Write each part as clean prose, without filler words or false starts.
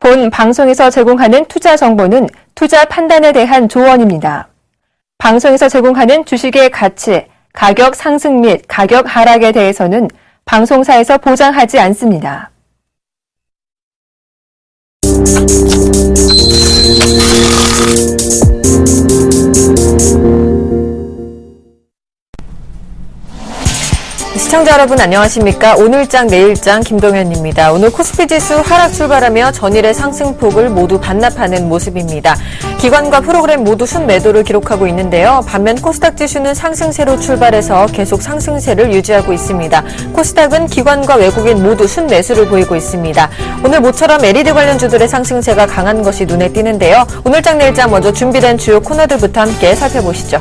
본 방송에서 제공하는 투자 정보는 투자 판단에 대한 조언입니다. 방송에서 제공하는 주식의 가치, 가격 상승 및 가격 하락에 대해서는 방송사에서 보장하지 않습니다. 시청자 여러분 안녕하십니까? 오늘장 내일장 김동현입니다. 오늘 코스피지수 하락 출발하며 전일의 상승폭을 모두 반납하는 모습입니다. 기관과 프로그램 모두 순매도를 기록하고 있는데요. 반면 코스닥지수는 상승세로 출발해서 계속 상승세를 유지하고 있습니다. 코스닥은 기관과 외국인 모두 순매수를 보이고 있습니다. 오늘 모처럼 LED 관련주들의 상승세가 강한 것이 눈에 띄는데요. 오늘장 내일장 먼저 준비된 주요 코너들부터 함께 살펴보시죠.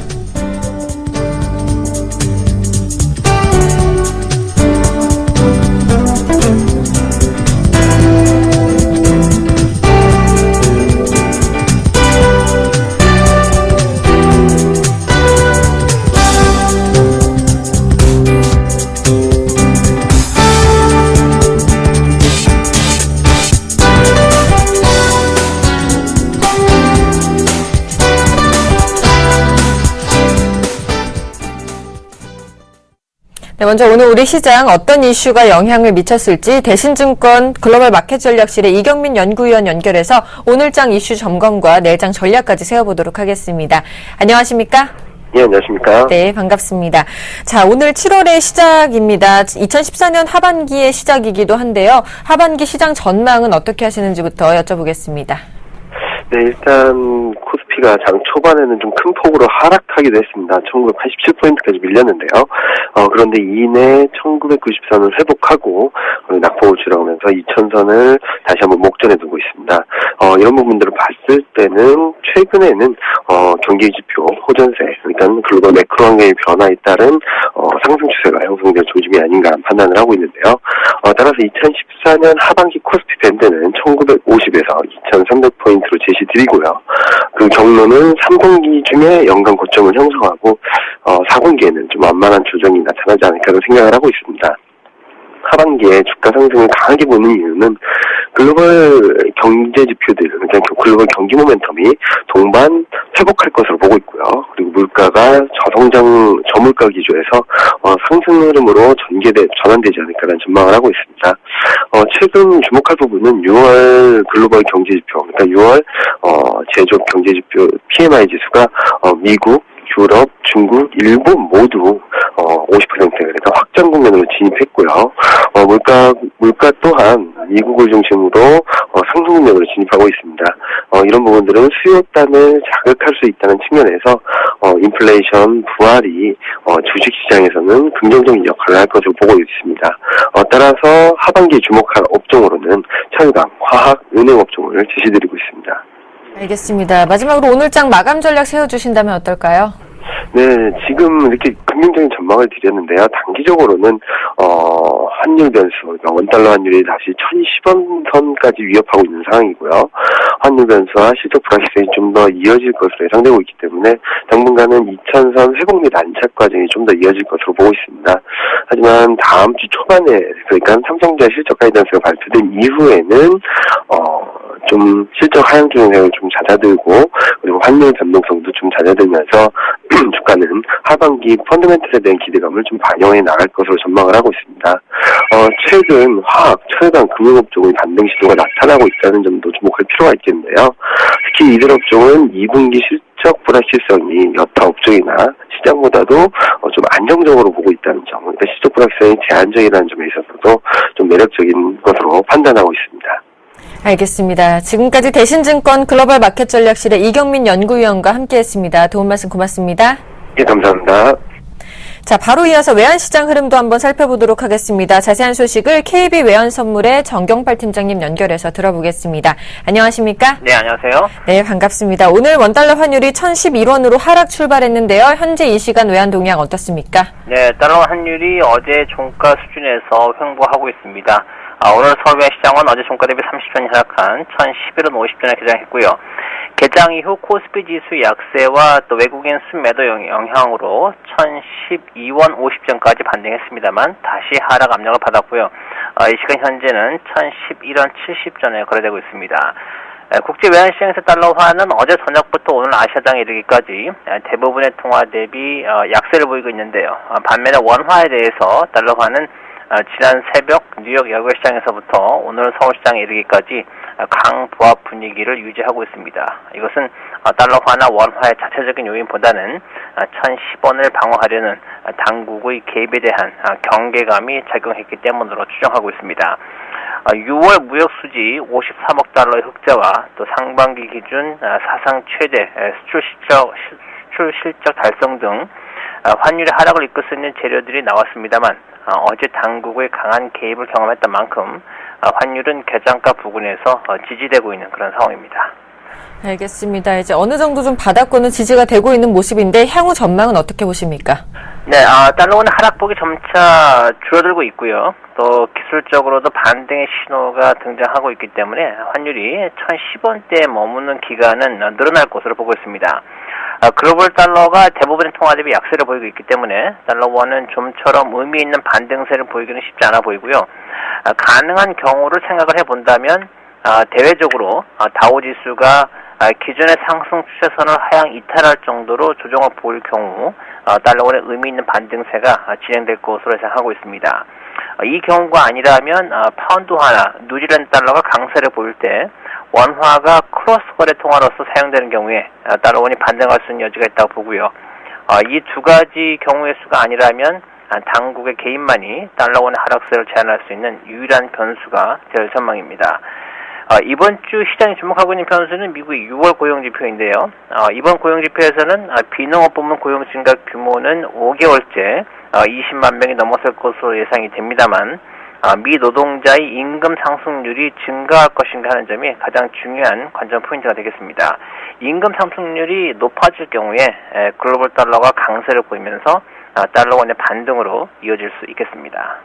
네, 먼저 오늘 우리 시장 어떤 이슈가 영향을 미쳤을지 대신증권 글로벌 마켓 전략실의 이경민 연구위원 연결해서 오늘장 이슈 점검과 내일장 전략까지 세워보도록 하겠습니다. 안녕하십니까? 예, 안녕하십니까? 네, 반갑습니다. 자, 오늘 7월의 시작입니다. 2014년 하반기의 시작이기도 한데요. 하반기 시장 전망은 어떻게 하시는지부터 여쭤보겠습니다. 네, 일단 코스피가 장 초반에는 좀 큰 폭으로 하락하기도 했습니다. 1987포인트까지 밀렸는데요. 그런데 이내 1994선을 회복하고 낙폭을 줄여오면서 2000선을 다시 한번 목전에 두고 있습니다. 이런 부분들을 봤을 때는 최근에는 경기지표, 호전세, 그러니까 글로벌 매크로 환경의 변화에 따른 상승 추세가 형성될 조짐이 아닌가 판단을 하고 있는데요. 따라서 2014년 하반기 코스피 밴드는 1950에서 2300포인트로 제시드리고요. 그 경로는 3분기 중에 연간 고점을 형성하고 4분기에는 좀 완만한 조정이 나타나지 않을까라는 생각을 하고 있습니다. 하반기에 주가 상승을 강하게 보는 이유는 글로벌 경제 지표들, 그러니까 글로벌 경기 모멘텀이 동반 회복할 것으로 보고 있고요. 그리고 물가가 저물가 기조에서 상승 흐름으로 전환되지 않을까라는 전망을 하고 있습니다. 최근 주목할 부분은 6월 글로벌 경제 지표, 그러니까 6월 제조업 경제 지표 PMI 지수가 미국, 유럽, 중국, 일본 모두 50% 그러니까 확장 국면으로 진입했고요. 물가 또한 미국을 중심으로 상승 국면으로 진입하고 있습니다. 이런 부분들은 수요단을 자극할 수 있다는 측면에서 인플레이션 부활이 주식시장에서는 긍정적인 역할을 할 것으로 보고 있습니다. 따라서 하반기에 주목할 업종으로는 철강, 화학, 은행 업종을 제시드리고 있습니다. 알겠습니다. 마지막으로 오늘장 마감 전략 세워주신다면 어떨까요? 네, 지금 이렇게 긍정적인 전망을 드렸는데요. 단기적으로는 환율 변수, 그러니까 원달러 환율이 다시 1010원 선까지 위협하고 있는 상황이고요. 환율 변수와 실적 불확실성이 좀 더 이어질 것으로 예상되고 있기 때문에 당분간은 2000선 회복 및 안착 과정이 좀 더 이어질 것으로 보고 있습니다. 하지만 다음 주 초반에, 그러니까 삼성전자 실적 가이던스가 발표된 이후에는 좀 실적 하향 조정세가 좀 잦아들고 그리고 환율 변동성도 좀 잦아들면서 주가는 하반기 펀더멘털에 대한 기대감을 좀 반영해 나갈 것으로 전망을 하고 있습니다. 최근 화학, 철강, 금융업종의 반등 시도가 나타나고 있다는 점도 주목할 필요가 있겠는데요. 특히 이들 업종은 2분기 실적 불확실성이 여타 업종이나 시장보다도 좀 안정적으로 보고 있다는 점, 그러니까 실적 불확실성이 제한적이라는 점에 있어서도 좀 매력적인 것으로 판단하고 있습니다. 알겠습니다. 지금까지 대신증권 글로벌 마켓 전략실의 이경민 연구위원과 함께했습니다. 도움 말씀 고맙습니다. 예, 감사합니다. 자, 바로 이어서 외환시장 흐름도 한번 살펴보도록 하겠습니다. 자세한 소식을 KB 외환선물의 정경팔 팀장님 연결해서 들어보겠습니다. 안녕하십니까? 네, 안녕하세요. 네, 반갑습니다. 오늘 원달러 환율이 1011원으로 하락 출발했는데요. 현재 이 시간 외환 동향 어떻습니까? 네, 달러 환율이 어제 종가 수준에서 횡보하고 있습니다. 오늘 서울 외환시장은 어제 종가 대비 30전 하락한 1011원 50전에 개장했고요. 개장 이후 코스피 지수 약세와 또 외국인 순매도 영향으로 1012원 50전까지 반등했습니다만 다시 하락 압력을 받았고요. 이 시간 현재는 1011원 70전에 거래되고 있습니다. 국제 외환시장에서 달러화는 어제 저녁부터 오늘 아시아장에 이르기까지 대부분의 통화 대비 약세를 보이고 있는데요. 반면에 원화에 대해서 달러화는 지난 새벽 뉴욕 여객시장에서부터 오늘 서울시장에 이르기까지 강보합 분위기를 유지하고 있습니다. 이것은 달러화나 원화의 자체적인 요인보다는 1010원을 방어하려는 당국의 개입에 대한 경계감이 작용했기 때문으로 추정하고 있습니다. 6월 무역 수지 53억 달러의 흑자와 또 상반기 기준 사상 최대 수출 실적 달성 등 환율의 하락을 이끌 수 있는 재료들이 나왔습니다만 어제 당국의 강한 개입을 경험했던 만큼 환율은 개장가 부근에서 지지되고 있는 그런 상황입니다. 알겠습니다. 이제 어느 정도 좀 바닥권은 지지가 되고 있는 모습인데 향후 전망은 어떻게 보십니까? 네, 달러는 하락폭이 점차 줄어들고 있고요. 또 기술적으로도 반등의 신호가 등장하고 있기 때문에 환율이 1010원대에 머무는 기간은 늘어날 것으로 보고 있습니다. 글로벌 달러가 대부분의 통화 대비 약세를 보이고 있기 때문에 달러원은 좀처럼 의미 있는 반등세를 보이기는 쉽지 않아 보이고요. 가능한 경우를 생각을 해본다면 대외적으로 다우지수가 기존의 상승 추세선을 하향 이탈할 정도로 조정을 보일 경우 달러원의 의미 있는 반등세가 진행될 것으로 예상하고 있습니다. 이 경우가 아니라면 파운드화나 뉴질랜드 달러가 강세를 보일 때 원화가 크로스 거래 통화로서 사용되는 경우에 달러원이 반등할 수 있는 여지가 있다고 보고요. 이 두 가지 경우의 수가 아니라면 당국의 개입만이 달러원의 하락세를 제한할 수 있는 유일한 변수가 될 전망입니다. 이번 주 시장이 주목하고 있는 변수는 미국의 6월 고용지표인데요. 이번 고용지표에서는 비농업 부문 고용 증가 규모는 5개월째 20만 명이 넘어설 것으로 예상이 됩니다만 미 노동자의 임금 상승률이 증가할 것인가 하는 점이 가장 중요한 관전 포인트가 되겠습니다. 임금 상승률이 높아질 경우에 글로벌 달러가 강세를 보이면서 달러원의 반등으로 이어질 수 있겠습니다.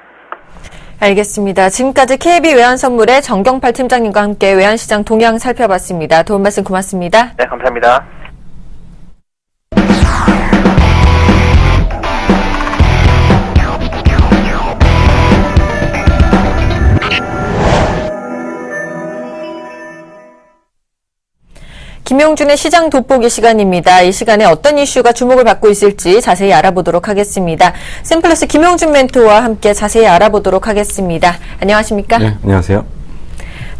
알겠습니다. 지금까지 KB 외환선물의 정경팔 팀장님과 함께 외환시장 동향 살펴봤습니다. 도움 말씀 고맙습니다. 네, 감사합니다. 김용준의 시장 돋보기 시간입니다. 이 시간에 어떤 이슈가 주목을 받고 있을지 자세히 알아보도록 하겠습니다. 샘플러스 김용준 멘토와 함께 자세히 알아보도록 하겠습니다. 안녕하십니까? 네, 안녕하세요.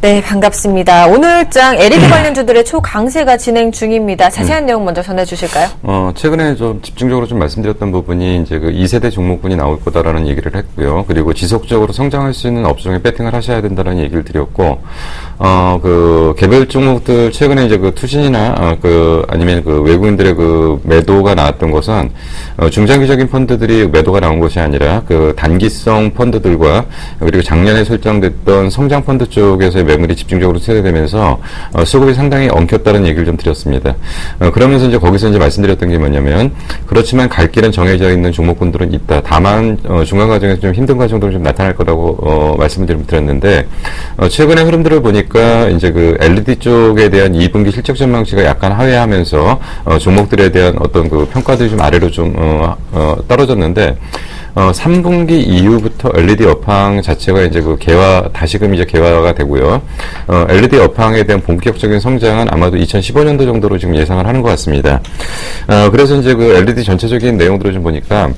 네, 반갑습니다. 오늘장 LED 관련주들의 초강세가 진행 중입니다. 자세한 내용 먼저 전해주실까요? 최근에 좀 집중적으로 좀 말씀드렸던 부분이 이제 그 2세대 종목군이 나올 거다라는 얘기를 했고요. 그리고 지속적으로 성장할 수 있는 업종에 배팅을 하셔야 된다는 얘기를 드렸고, 그 개별 종목들 최근에 이제 그 투신이나 아니면 그 외국인들의 그 매도가 나왔던 것은 중장기적인 펀드들이 매도가 나온 것이 아니라 그 단기성 펀드들과 그리고 작년에 설정됐던 성장 펀드 쪽에서의 매물이 집중적으로 세대되면서 수급이 상당히 엉켰다는 얘기를 좀 드렸습니다. 그러면서 이제 거기서 이제 말씀드렸던 게 뭐냐면 그렇지만 갈 길은 정해져 있는 종목군들은 있다. 다만 중간 과정에서 좀 힘든 과정도 좀 나타날 거라고 말씀을 드렸는데 최근의 흐름들을 보니까 이제 그 LED 쪽에 대한 2분기 실적 전망치가 약간 하회하면서 종목들에 대한 어떤 그 평가들이 좀 아래로 좀 떨어졌는데 3분기 이후부터 LED 업황 자체가 이제 그 다시금 이제 개화가 되고요. LED 업황에 대한 본격적인 성장은 아마도 2015년도 정도로 지금 예상을 하는 것 같습니다. 그래서 이제 그 LED 전체적인 내용들을 좀 보니까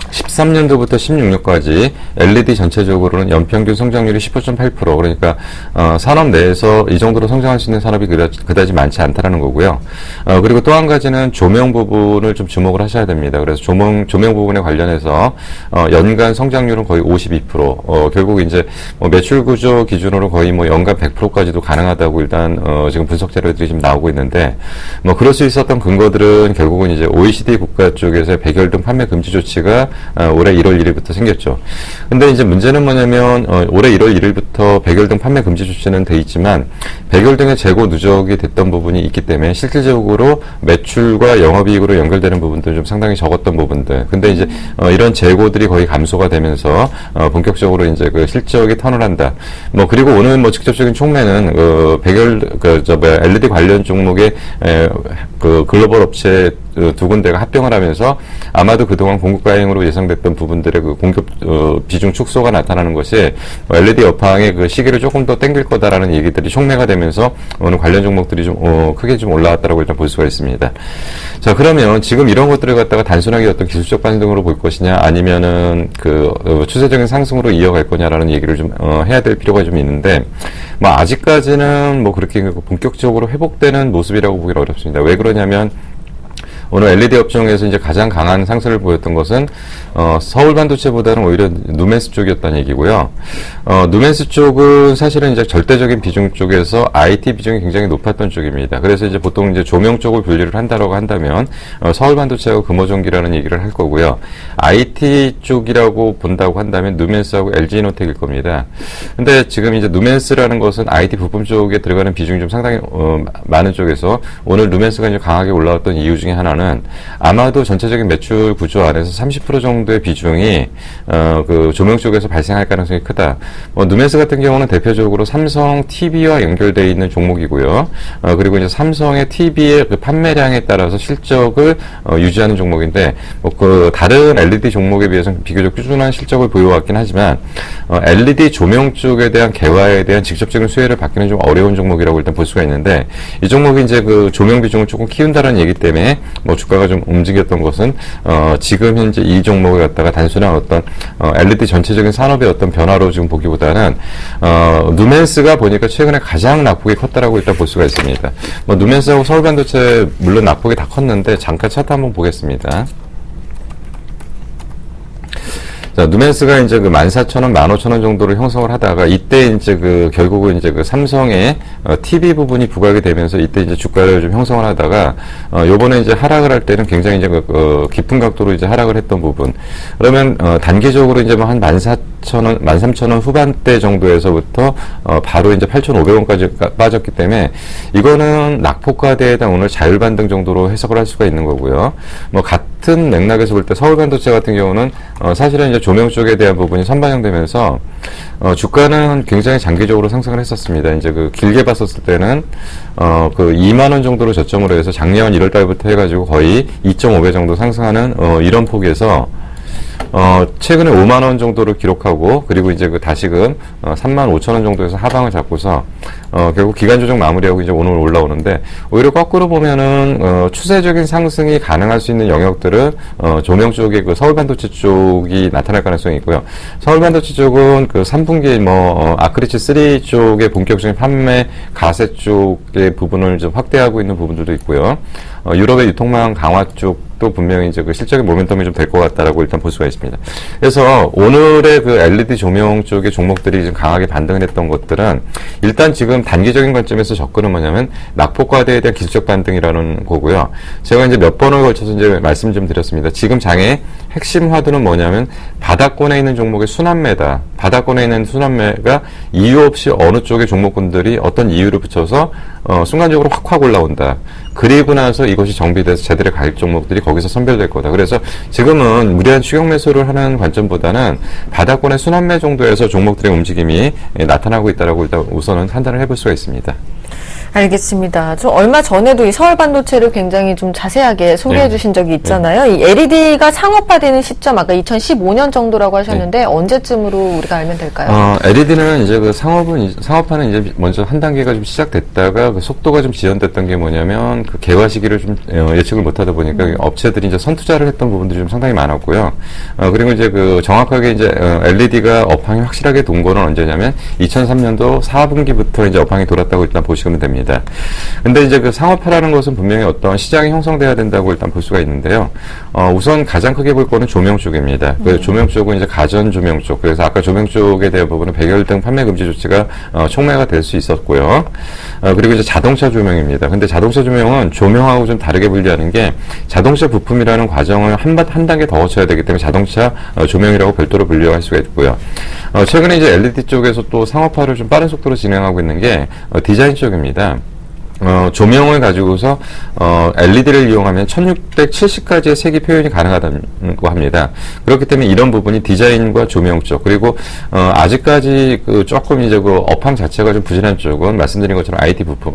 13년도부터 16년까지 LED 전체적으로는 연평균 성장률이 15.8% 그러니까 산업 내에서 이 정도로 성장할 수 있는 산업이 그다지 많지 않다라는 거고요. 그리고 또 한 가지는 조명 부분을 좀 주목을 하셔야 됩니다. 그래서 조명 부분에 관련해서 연간 성장률은 거의 52%. 결국 이제 매출 구조 기준으로 거의 연간 100%까지도 가능하다고 일단 지금 분석 자료들이 지금 나오고 있는데 그럴 수 있었던 근거들은 결국은 이제 OECD 국가 쪽에서의 백열등 판매 금지 조치가 올해 1월 1일부터 생겼죠. 근데 이제 문제는 뭐냐면 올해 1월 1일부터 백열 등 판매 금지 조치는 돼 있지만 백열 등의 재고 누적이 됐던 부분이 있기 때문에 실질적으로 매출과 영업이익으로 연결되는 부분들 좀 상당히 적었던 부분들. 근데 이제 이런 재고들이 거의 감소가 되면서 본격적으로 이제 그 실적이 턴을 한다. 뭐 그리고 오늘 뭐 직접적인 촉매는 LED 관련 종목의 그 글로벌 업체 두 군데가 합병을 하면서 아마도 그동안 공급 과잉으로 예상됐던 부분들의 그 공급 비중 축소가 나타나는 것이 LED 업황의 그 시기를 조금 더 당길 거다라는 얘기들이 촉매가 되면서 오늘 관련 종목들이 좀 크게 좀 올라왔다라고 일단 볼 수가 있습니다. 자, 그러면 지금 이런 것들을 갖다가 단순하게 어떤 기술적 반등으로 볼 것이냐 아니면은 그 추세적인 상승으로 이어갈 거냐라는 얘기를 좀 해야 될 필요가 좀 있는데 뭐 아직까지는 뭐 그렇게 본격적으로 회복되는 모습이라고 보기는 어렵습니다. 왜 그러냐면 오늘 LED 업종에서 이제 가장 강한 상승을 보였던 것은 서울 반도체보다는 오히려 누멘스 쪽이었다는 얘기고요. 누멘스 쪽은 사실은 이제 절대적인 비중 쪽에서 IT 비중이 굉장히 높았던 쪽입니다. 그래서 이제 보통 이제 조명 쪽을 분류를 한다라고 한다면 서울 반도체하고 금호전기라는 얘기를 할 거고요. IT 쪽이라고 본다고 한다면 누멘스하고 LG이노텍일 겁니다. 근데 지금 이제 누멘스라는 것은 IT 부품 쪽에 들어가는 비중이 좀 상당히 많은 쪽에서 오늘 누멘스가 이제 강하게 올라왔던 이유 중에 하나는 아마도 전체적인 매출 구조 안에서 30% 정도의 비중이 그 조명 쪽에서 발생할 가능성이 크다. 누멘스 같은 경우는 대표적으로 삼성 TV와 연결되어 있는 종목이고요. 그리고 이제 삼성의 TV의 그 판매량에 따라서 실적을 유지하는 종목인데 그 다른 LED 종목에 비해서는 비교적 꾸준한 실적을 보여왔긴 하지만 LED 조명 쪽에 대한 개화에 대한 직접적인 수혜를 받기는 좀 어려운 종목이라고 일단 볼 수가 있는데 이 종목이 이제 그 조명 비중을 조금 키운다는 얘기 때문에 뭐 주가가 좀 움직였던 것은 지금 현재 이 종목을 갖다가 단순한 어떤 LED 전체적인 산업의 어떤 변화로 지금 보기보다는 누멘스가 보니까 최근에 가장 낙폭이 컸다라고 일단 볼 수가 있습니다. 뭐 누멘스하고 서울반도체 물론 낙폭이 다 컸는데 잠깐 차트 한번 보겠습니다. 자, 누멘스가 이제 그 14,000원, 15,000원 정도를 형성을 하다가 이때 이제 그 결국은 이제 그 삼성의 TV 부분이 부각이 되면서 이때 이제 주가를 좀 형성을 하다가 요번에 이제 하락을 할 때는 굉장히 이제 깊은 각도로 이제 하락을 했던 부분. 그러면 단기적으로 이제 뭐 한 14,000원, 13,000원 후반대 정도에서부터 바로 이제 8,500원까지 빠졌기 때문에 이거는 낙폭과대에 대한 오늘 자율 반등 정도로 해석을 할 수가 있는 거고요. 뭐 같은 맥락에서 볼 때 서울반도체 같은 경우는 사실은 이제 조명 쪽에 대한 부분이 선반영되면서 주가는 굉장히 장기적으로 상승을 했었습니다. 이제 그 길게 봤었을 때는 그 2만 원 정도로 저점으로 해서 작년 1월 달부터 해가지고 거의 2.5배 정도 상승하는 이런 폭에서 최근에 5만 원 정도를 기록하고 그리고 이제 그 다시금 3만 5천 원 정도에서 하방을 잡고서 결국 기간 조정 마무리하고 이제 오늘 올라오는데 오히려 거꾸로 보면은 추세적인 상승이 가능할 수 있는 영역들은 조명 쪽의 그 서울 반도체 쪽이 나타날 가능성이 있고요. 서울 반도체 쪽은 그 3분기 아크리치 3 쪽의 본격적인 판매 가세 쪽의 부분을 좀 확대하고 있는 부분들도 있고요. 유럽의 유통망 강화 쪽도 분명히 이제 그 실적의 모멘텀이 좀 될 것 같다라고 일단 볼 수가 있습니다. 그래서 오늘의 그 LED 조명 쪽의 종목들이 좀 강하게 반등을 했던 것들은 일단 지금 단기적인 관점에서 접근은 뭐냐면 낙폭과대에 대한 기술적 반등이라는 거고요. 제가 이제 몇 번을 걸쳐서 이제 말씀 좀 드렸습니다. 지금 장의 핵심 화두는 뭐냐면 바닥권에 있는 종목의 순환매다. 바닥권에 있는 순환매가 이유 없이 어느 쪽의 종목군들이 어떤 이유를 붙여서 순간적으로 확 올라온다. 그리고 나서 이것이 정비돼서 제대로 가격 종목들이 거기서 선별될 거다. 그래서 지금은 무리한 추격 매수를 하는 관점보다는 바닥권의 순환매 정도에서 종목들의 움직임이 나타나고 있다라고 일단 우선은 판단을 해볼 수가 있습니다. 알겠습니다. 저 얼마 전에도 이 서울 반도체를 굉장히 좀 자세하게 소개해 주신 적이 있잖아요. 이 LED가 상업화되는 시점 아까 2015년 정도라고 하셨는데 언제쯤으로 우리가 알면 될까요? LED는 이제 그 상업화는 이제 먼저 한 단계가 좀 시작됐다가 그 속도가 좀 지연됐던 게 뭐냐면 그 개화 시기를 좀 예측을 못하다 보니까 업체들이 이제 선투자를 했던 부분들이 좀 상당히 많았고요. 그리고 이제 그 정확하게 이제 LED가 업황이 확실하게 돈 거는 언제냐면 2003년도 4분기부터 이제 업황이 돌았다고 일단 보시면 보시면 됩니다. 근데 이제 그 상업화라는 것은 분명히 어떤 시장이 형성돼야 된다고 일단 볼 수가 있는데요. 우선 가장 크게 볼 거는 조명 쪽입니다. 그 조명 쪽은 이제 가전 조명 쪽. 그래서 아까 조명 쪽에 대한 부분은 백열등 판매 금지 조치가 촉매가 될 수 있었고요. 그리고 이제 자동차 조명입니다. 근데 자동차 조명은 조명하고 좀 다르게 분류하는 게 자동차 부품이라는 과정을 한 단계 더 거쳐야 되기 때문에 자동차 조명이라고 별도로 분류할 수가 있고요. 최근에 이제 LED 쪽에서 또 상업화를 좀 빠른 속도로 진행하고 있는 게 디자인 쪽입니다. 조명을 가지고서 LED를 이용하면 1670가지의 색이 표현이 가능하다고 합니다. 그렇기 때문에 이런 부분이 디자인과 조명 쪽, 그리고 아직까지 그 조금 이제 그 업황 자체가 좀 부진한 쪽은 말씀드린 것처럼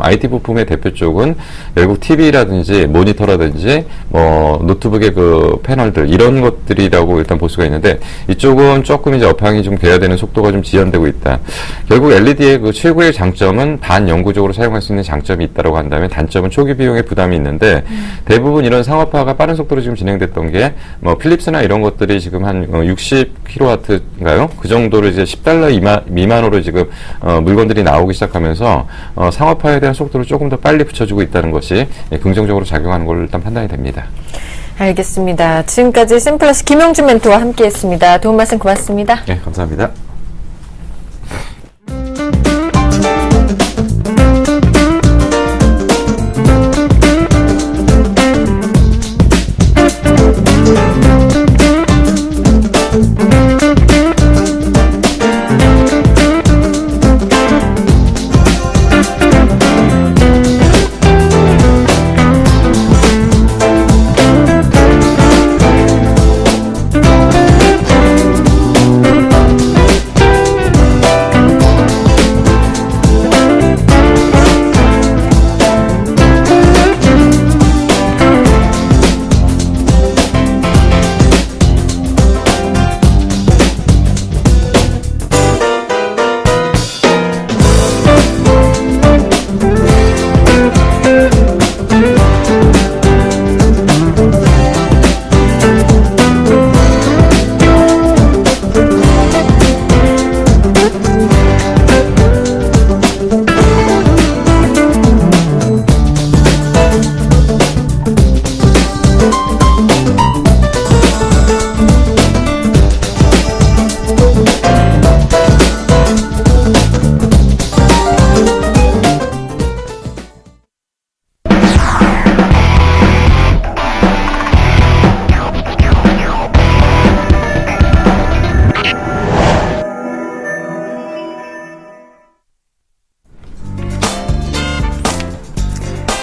IT 부품의 대표 쪽은 결국 TV라든지 모니터라든지 노트북의 그 패널들 이런 것들이라고 일단 볼 수가 있는데, 이쪽은 조금 이제 업황이 좀 개화되는 속도가 좀 지연되고 있다. 결국 LED의 그 최고의 장점은 반영구적으로 사용할 수 있는 장점이 있다고 한다면, 단점은 초기 비용의 부담이 있는데, 대부분 이런 상업화가 빠른 속도로 지금 진행됐던 게 필립스나 이런 것들이 지금 한 60kW인가요? 그 정도로 이제 $10 미만으로 지금 물건들이 나오기 시작하면서 상업화에 대한 속도를 조금 더 빨리 붙여주고 있다는 것이 긍정적으로 작용하는 걸로 일단 판단이 됩니다. 알겠습니다. 지금까지 샘플러스 김용준 멘토와 함께했습니다. 도움 말씀 고맙습니다. 네, 감사합니다.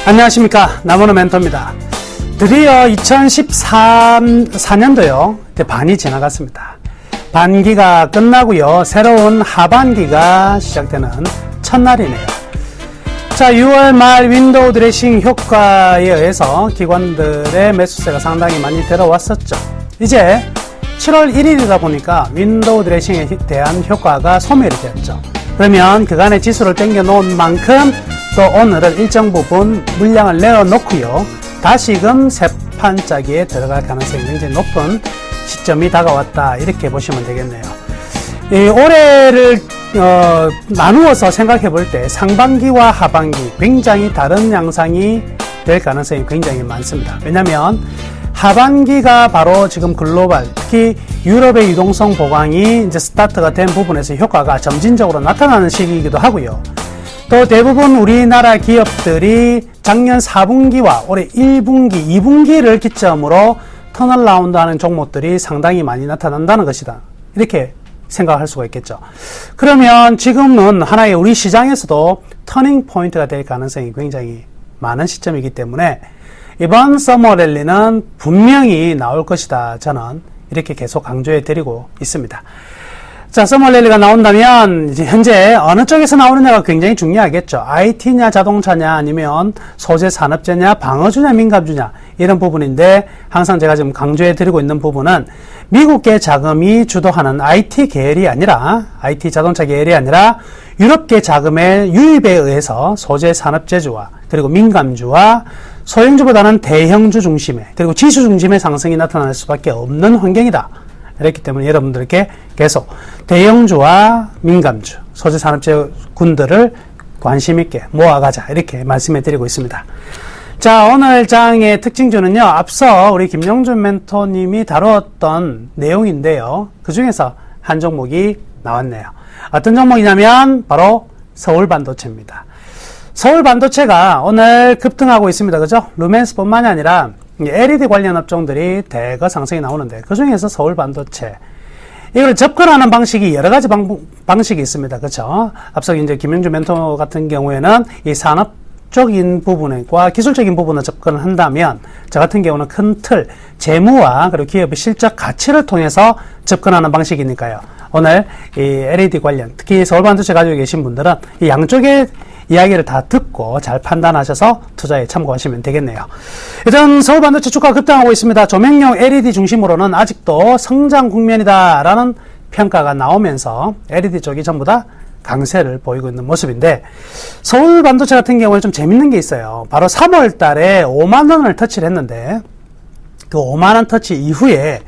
안녕하십니까, 남원호 멘토입니다. 드디어 2014년도요 반이 지나갔습니다. 반기가 끝나고요 새로운 하반기가 시작되는 첫날이네요. 자, 6월 말 윈도우 드레싱 효과에 의해서 기관들의 매수세가 상당히 많이 들어왔었죠. 이제 7월 1일이다 보니까 윈도우 드레싱에 대한 효과가 소멸이 되었죠. 그러면 그간의 지수를 당겨 놓은 만큼 또 오늘은 일정 부분 물량을 내어놓고요 다시금 세판짜기에 들어갈 가능성이 굉장히 높은 시점이 다가왔다, 이렇게 보시면 되겠네요. 이 올해를 나누어서 생각해 볼 때 상반기와 하반기 굉장히 다른 양상이 될 가능성이 굉장히 많습니다. 왜냐하면 하반기가 바로 지금 글로벌, 특히 유럽의 유동성 보강이 이제 스타트가 된 부분에서 효과가 점진적으로 나타나는 시기이기도 하고요. 또 대부분 우리나라 기업들이 작년 4분기와 올해 1분기, 2분기를 기점으로 턴어라운드 하는 종목들이 상당히 많이 나타난다는 것이다, 이렇게 생각할 수가 있겠죠. 그러면 지금은 하나의 우리 시장에서도 터닝 포인트가 될 가능성이 굉장히 많은 시점이기 때문에 이번 서머 랠리는 분명히 나올 것이다, 저는 이렇게 계속 강조해 드리고 있습니다. 자, 서머 랠리가 나온다면 이제 현재 어느 쪽에서 나오느냐가 굉장히 중요하겠죠. IT냐 자동차냐 아니면 소재 산업재냐 방어주냐 민감주냐, 이런 부분인데, 항상 제가 지금 강조해 드리고 있는 부분은 미국계 자금이 주도하는 IT 계열이 아니라, IT 자동차 계열이 아니라 유럽계 자금의 유입에 의해서 소재 산업재주와 그리고 민감주와 소형주보다는 대형주 중심의, 그리고 지수 중심의 상승이 나타날 수밖에 없는 환경이다. 그렇기 때문에 여러분들께 계속 대형주와 민감주, 소재산업재 군들을 관심 있게 모아가자 이렇게 말씀해 드리고 있습니다. 자, 오늘 장의 특징주는요, 앞서 우리 김영준 멘토님이 다루었던 내용인데요. 그 중에서 한 종목이 나왔네요. 어떤 종목이냐면 바로 서울반도체입니다. 서울반도체가 오늘 급등하고 있습니다. 그죠? 루멘스뿐만이 아니라 LED 관련 업종들이 대거 상승이 나오는데 그 중에서 서울반도체 이걸 접근하는 방식이 여러 가지 방식이 있습니다. 그렇죠? 앞서 이제 김영준 멘토 같은 경우에는 이 산업적인 부분과 기술적인 부분을 접근을 한다면 저 같은 경우는 큰 틀, 재무와 그리고 기업의 실적 가치를 통해서 접근하는 방식이니까요. 오늘 이 LED 관련, 특히 서울반도체 가지고 계신 분들은 이 양쪽의 이야기를 다 듣고 잘 판단하셔서 투자에 참고하시면 되겠네요. 일단 서울반도체 주가 급등하고 있습니다. 조명용 LED 중심으로는 아직도 성장 국면이다라는 평가가 나오면서 LED 쪽이 전부 다 강세를 보이고 있는 모습인데, 서울반도체 같은 경우에 좀 재밌는 게 있어요. 바로 3월 달에 5만원을 터치를 했는데 그 5만원 터치 이후에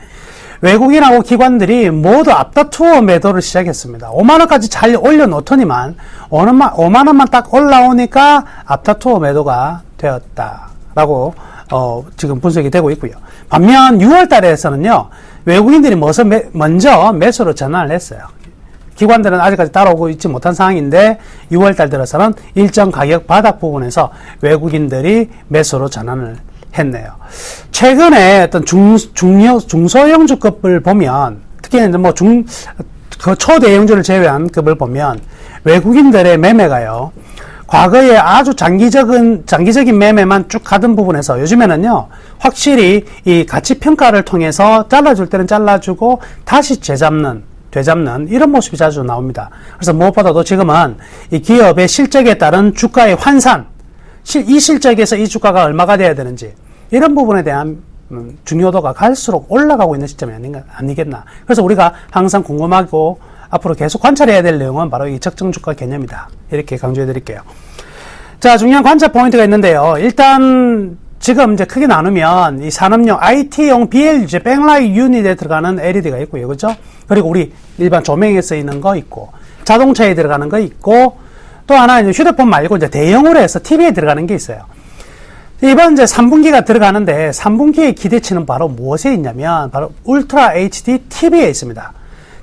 외국인하고 기관들이 모두 앞다투어 매도를 시작했습니다. 5만원까지 잘 올려놓더니만 5만원만 딱 올라오니까 앞다투어 매도가 되었다라고 지금 분석이 되고 있고요. 반면 6월 달에서는요, 외국인들이 먼저 매수로 전환을 했어요. 기관들은 아직까지 따라오고 있지 못한 상황인데 6월 달 들어서는 일정 가격 바닥 부분에서 외국인들이 매수로 전환을 했네요. 최근에 어떤 중소형 주급을 보면, 특히 뭐 그 초대형주를 제외한 급을 보면 외국인들의 매매가요, 과거에 아주 장기적인 매매만 쭉 가던 부분에서 요즘에는요, 확실히 이 가치 평가를 통해서 잘라줄 때는 잘라주고 다시 되잡는 이런 모습이 자주 나옵니다. 그래서 무엇보다도 지금은 이 기업의 실적에 따른 주가의 환산, 이 실적에서 이 주가가 얼마가 돼야 되는지 이런 부분에 대한 중요도가 갈수록 올라가고 있는 시점이 아니겠나. 그래서 우리가 항상 궁금하고 앞으로 계속 관찰해야 될 내용은 바로 이 적정 주가 개념이다. 이렇게 강조해 드릴게요. 자, 중요한 관찰 포인트가 있는데요. 일단 지금 이제 크게 나누면 이 산업용 IT용 BLG 백라이트 유닛에 들어가는 LED가 있고요. 그죠? 그리고 우리 일반 조명에 쓰이는 거 있고, 자동차에 들어가는 거 있고, 또 하나 이제 휴대폰 말고 이제 대형으로 해서 TV에 들어가는 게 있어요. 이번 이제 3분기가 들어가는데 3분기의 기대치는 바로 무엇에 있냐면 바로 울트라 HD TV에 있습니다.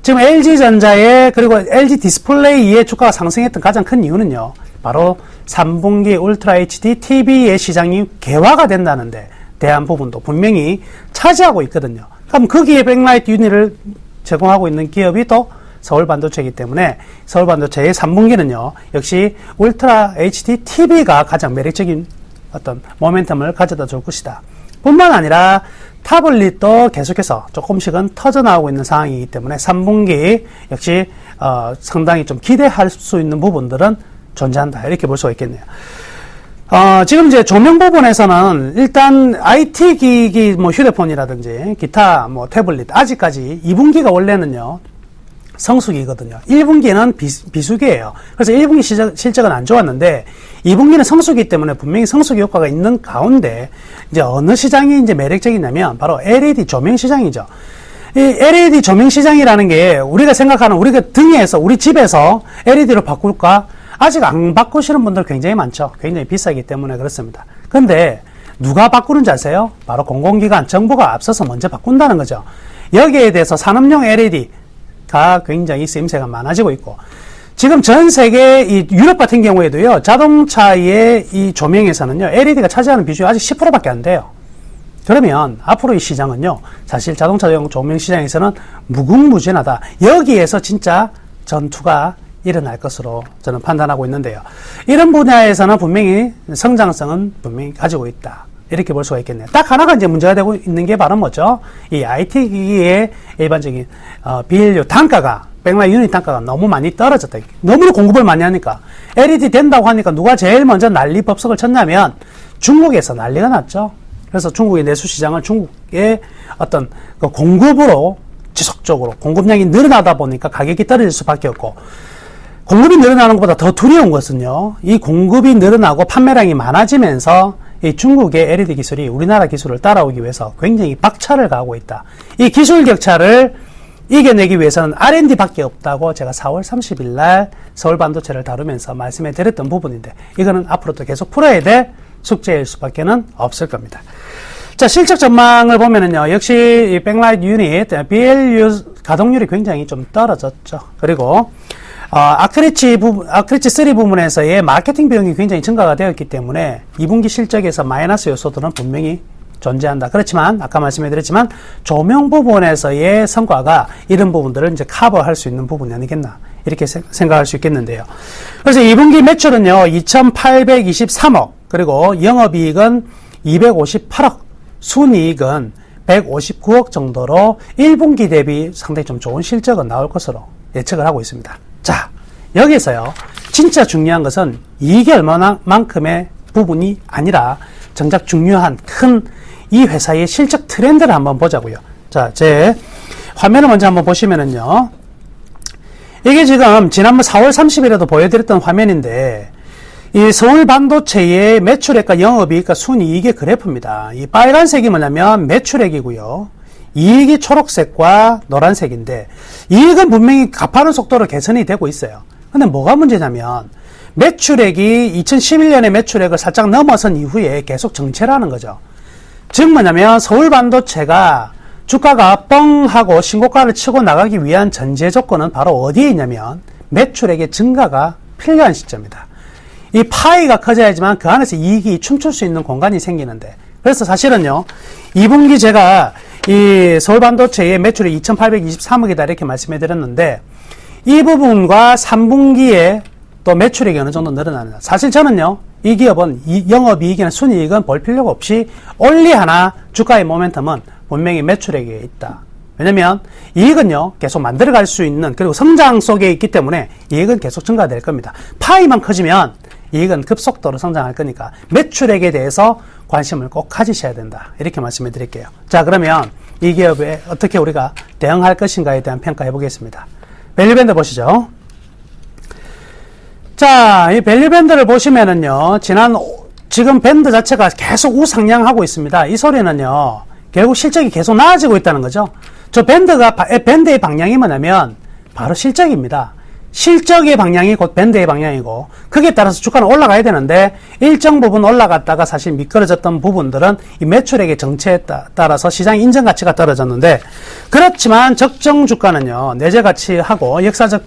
지금 LG전자의 그리고 LG 디스플레이의 주가가 상승했던 가장 큰 이유는요, 바로 3분기 울트라 HD TV의 시장이 개화가 된다는 데 대한 부분도 분명히 차지하고 있거든요. 그럼 거기에 백라이트 유닛을 제공하고 있는 기업이 또 서울반도체이기 때문에 서울반도체의 3분기는요, 역시 울트라 HD TV가 가장 매력적인 어떤 모멘텀을 가져다 줄 것이다. 뿐만 아니라 타블릿도 계속해서 조금씩은 터져나오고 있는 상황이기 때문에 3분기 역시 상당히 좀 기대할 수 있는 부분들은 존재한다. 이렇게 볼 수가 있겠네요. 지금 이제 조명 부분에서는 일단 IT 기기, 뭐 휴대폰이라든지 기타 뭐 태블릿, 아직까지 2분기가 원래는요, 성수기거든요. 1분기는 비수기예요. 그래서 1분기 실적은 안 좋았는데 2분기는 성수기 때문에 분명히 성수기 효과가 있는 가운데 이제 어느 시장이 이제 매력적이냐면 바로 LED 조명 시장이죠. 이 LED 조명 시장이라는 게 우리가 생각하는, 우리가 등에서 우리 집에서 LED로 바꿀까? 아직 안 바꾸시는 분들 굉장히 많죠. 굉장히 비싸기 때문에 그렇습니다. 근데 누가 바꾸는지 아세요? 바로 공공기관, 정부가 앞서서 먼저 바꾼다는 거죠. 여기에 대해서 산업용 LED가 굉장히 쓰임새가 많아지고 있고, 지금 전 세계 이 유럽 같은 경우에도요, 자동차의 이 조명에서는요, LED가 차지하는 비중이 아직 10%밖에 안 돼요. 그러면 앞으로 이 시장은요, 사실 자동차용 조명 시장에서는 무궁무진하다. 여기에서 진짜 전투가 일어날 것으로 저는 판단하고 있는데요. 이런 분야에서는 분명히 성장성은 분명히 가지고 있다. 이렇게 볼 수가 있겠네요. 딱 하나가 이제 문제가 되고 있는 게 바로 뭐죠? 이 IT 기기의 일반적인 비료 단가가, 백라이트 유닛 단가가 너무 많이 떨어졌다. 너무 공급을 많이 하니까 LED 된다고 하니까 누가 제일 먼저 난리 법석을 쳤냐면 중국에서 난리가 났죠. 그래서 중국의 내수 시장을 중국의 어떤 그 공급으로 지속적으로 공급량이 늘어나다 보니까 가격이 떨어질 수밖에 없고, 공급이 늘어나는 것보다 더 두려운 것은요, 이 공급이 늘어나고 판매량이 많아지면서 이 중국의 LED 기술이 우리나라 기술을 따라오기 위해서 굉장히 박차를 가하고 있다. 이 기술 격차를 이겨내기 위해서는 R&D밖에 없다고 제가 4월 30일 날 서울 반도체를 다루면서 말씀해 드렸던 부분인데 이거는 앞으로도 계속 풀어야 될 숙제일 수밖에는 없을 겁니다. 자, 실적 전망을 보면은요, 역시 이 백라이트 유닛, BLU 가동률이 굉장히 좀 떨어졌죠. 그리고, 아크리치 3 부분에서의 마케팅 비용이 굉장히 증가가 되었기 때문에 2분기 실적에서 마이너스 요소들은 분명히 존재한다. 그렇지만, 아까 말씀해드렸지만, 조명 부분에서의 성과가 이런 부분들을 이제 커버할 수 있는 부분이 아니겠나. 이렇게 생각할 수 있겠는데요. 그래서 2분기 매출은요, 2,823억, 그리고 영업이익은 258억, 순이익은 159억 정도로 1분기 대비 상당히 좀 좋은 실적은 나올 것으로 예측을 하고 있습니다. 자, 여기서요, 진짜 중요한 것은 이익이 얼마만큼의 부분이 아니라 정작 중요한 큰 이 회사의 실적 트렌드를 한번 보자고요. 자, 제 화면을 먼저 한번 보시면은요, 이게 지금 지난번 4월 30일에도 보여드렸던 화면인데, 이 서울 반도체의 매출액과 영업이익과 순이익의 그래프입니다. 이 빨간색이 뭐냐면 매출액이고요. 이익이 초록색과 노란색인데, 이익은 분명히 가파른 속도로 개선이 되고 있어요. 근데 뭐가 문제냐면, 매출액이 2011년의 매출액을 살짝 넘어선 이후에 계속 정체라는 거죠. 즉 뭐냐면 서울 반도체가 주가가 뻥 하고 신고가를 치고 나가기 위한 전제 조건은 바로 어디에 있냐면 매출액의 증가가 필요한 시점이다. 이 파이가 커져야지만 그 안에서 이익이 춤출 수 있는 공간이 생기는데, 그래서 사실은요, 2분기 제가 이 서울 반도체의 매출이 2,823억이다 이렇게 말씀해 드렸는데, 이 부분과 3분기에 또 매출액이 어느 정도 늘어나는, 사실 저는요, 이 기업은 영업이익이나 순이익은 볼 필요가 없이 올리 하나 주가의 모멘텀은 분명히 매출액에 있다. 왜냐면 이익은요, 계속 만들어갈 수 있는, 그리고 성장 속에 있기 때문에 이익은 계속 증가될 겁니다. 파이만 커지면 이익은 급속도로 성장할 거니까 매출액에 대해서 관심을 꼭 가지셔야 된다. 이렇게 말씀해 드릴게요. 자, 그러면 이 기업에 어떻게 우리가 대응할 것인가에 대한 평가해 보겠습니다. 밸류밴드 보시죠. 자, 이 밸류밴드를 보시면은요, 지금 밴드 자체가 계속 우상향하고 있습니다. 이 소리는요, 결국 실적이 계속 나아지고 있다는 거죠. 저 밴드의 방향이 뭐냐면, 바로 실적입니다. 실적의 방향이 곧 밴드의 방향이고, 그게 따라서 주가는 올라가야 되는데, 일정 부분 올라갔다가 사실 미끄러졌던 부분들은 이 매출액의 정체에 따라서 시장 인정 가치가 떨어졌는데, 그렇지만 적정 주가는요, 내재 가치하고 역사적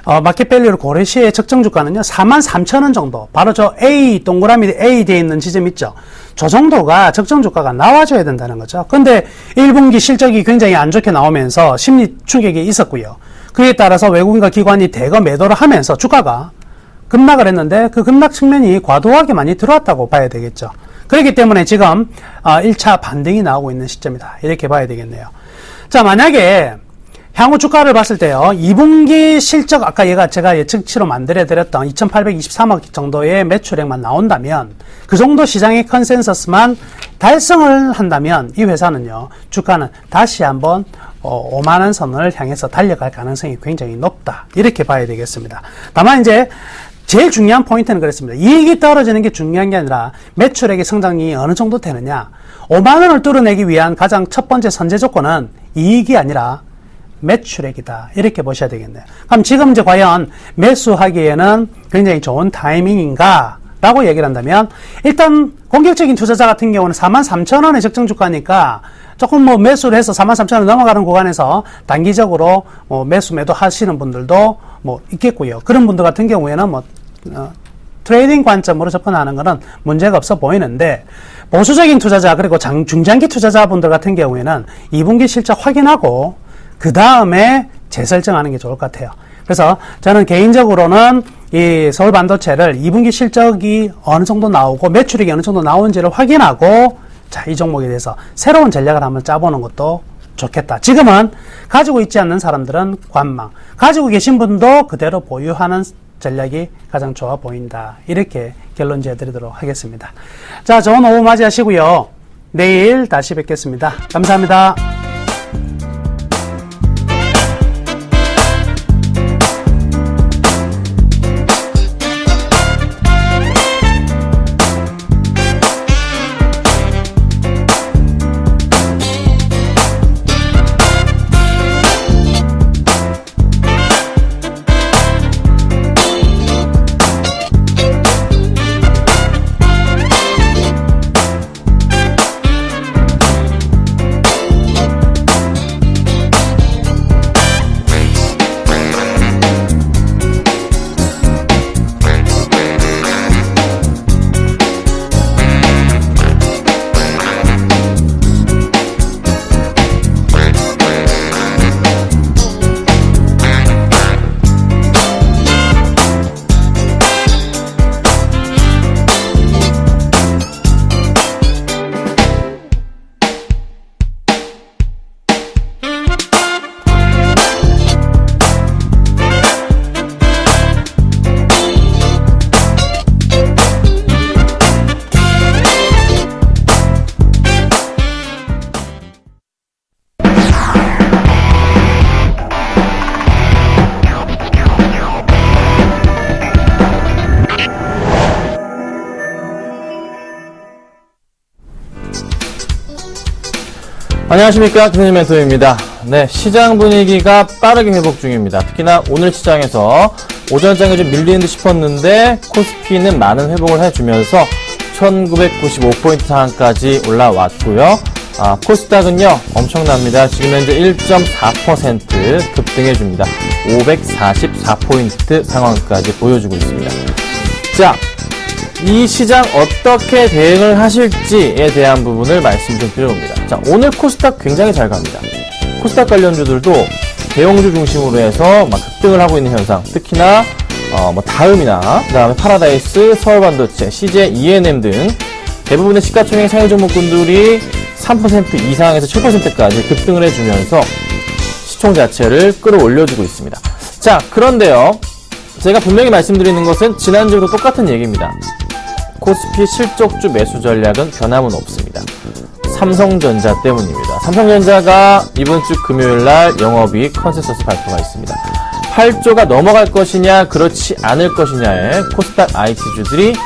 마켓밸류를 고려시에 적정 주가는요, 43,000원 정도. 바로 저 A, 동그라미 A 되어 있는 지점 있죠. 저 정도가 적정 주가가 나와줘야 된다는 거죠. 근데 1분기 실적이 굉장히 안 좋게 나오면서 심리 충격이 있었고요. 그에 따라서 외국인과 기관이 대거 매도를 하면서 주가가 급락을 했는데 그 급락 측면이 과도하게 많이 들어왔다고 봐야 되겠죠. 그렇기 때문에 지금 1차 반등이 나오고 있는 시점이다. 이렇게 봐야 되겠네요. 자, 만약에 향후 주가를 봤을 때요, 2분기 실적, 아까 제가 예측치로 만들어드렸던 2,823억 정도의 매출액만 나온다면, 그 정도 시장의 컨센서스만 달성을 한다면, 이 회사는요, 주가는 다시 한번 5만원 선을 향해서 달려갈 가능성이 굉장히 높다. 이렇게 봐야 되겠습니다. 다만 이제, 제일 중요한 포인트는 그렇습니다. 이익이 떨어지는 게 중요한 게 아니라, 매출액의 성장이 어느 정도 되느냐. 5만원을 뚫어내기 위한 가장 첫 번째 선제 조건은 이익이 아니라, 매출액이다. 이렇게 보셔야 되겠네요. 그럼 지금 이제 과연 매수하기에는 굉장히 좋은 타이밍인가? 라고 얘기를 한다면, 일단 공격적인 투자자 같은 경우는 43,000원의 적정 주가니까 조금 매수를 해서 43,000원 넘어가는 구간에서 단기적으로 매도 하시는 분들도 있겠고요. 그런 분들 같은 경우에는 트레이딩 관점으로 접근하는 것은 문제가 없어 보이는데, 보수적인 투자자 그리고 중장기 투자자분들 같은 경우에는 2분기 실적 확인하고 그 다음에 재설정하는 게 좋을 것 같아요. 그래서 저는 개인적으로는 이 서울 반도체를 2분기 실적이 어느 정도 나오고 매출액이 어느 정도 나오는지를 확인하고, 자, 이 종목에 대해서 새로운 전략을 한번 짜보는 것도 좋겠다. 지금은 가지고 있지 않는 사람들은 관망, 가지고 계신 분도 그대로 보유하는 전략이 가장 좋아 보인다. 이렇게 결론 지어드리도록 하겠습니다. 자, 좋은 오후 맞이하시고요. 내일 다시 뵙겠습니다. 감사합니다. 안녕하십니까, 김현준 멘토입니다. 네, 시장 분위기가 빠르게 회복 중입니다. 특히나 오늘 시장에서 오전장에 좀 밀리는 듯 싶었는데 코스피는 많은 회복을 해주면서 1995포인트 상한까지 올라왔고요. 코스닥은요, 엄청납니다. 지금 현재 1.4% 급등해줍니다. 544포인트 상황까지 보여주고 있습니다. 자, 이 시장 어떻게 대응을 하실지에 대한 부분을 말씀 좀 드려봅니다. 자, 오늘 코스닥 굉장히 잘 갑니다. 코스닥 관련주들도 대형주 중심으로 해서 막 급등을 하고 있는 현상. 특히나 다음이나 그다음에 파라다이스, 서울반도체, CJ, ENM 등 대부분의 시가총액 상위 종목군들이 3% 이상에서 7%까지 급등을 해주면서 시총 자체를 끌어올려주고 있습니다. 자, 그런데요, 제가 분명히 말씀드리는 것은 지난주부터 똑같은 얘기입니다. 코스피 실적주 매수 전략은 변함은 없습니다. 삼성전자 때문입니다. 삼성전자가 이번 주 금요일날 영업이익 컨센서스 발표가 있습니다. 8조가 넘어갈 것이냐 그렇지 않을 것이냐에 코스닥 IT주들이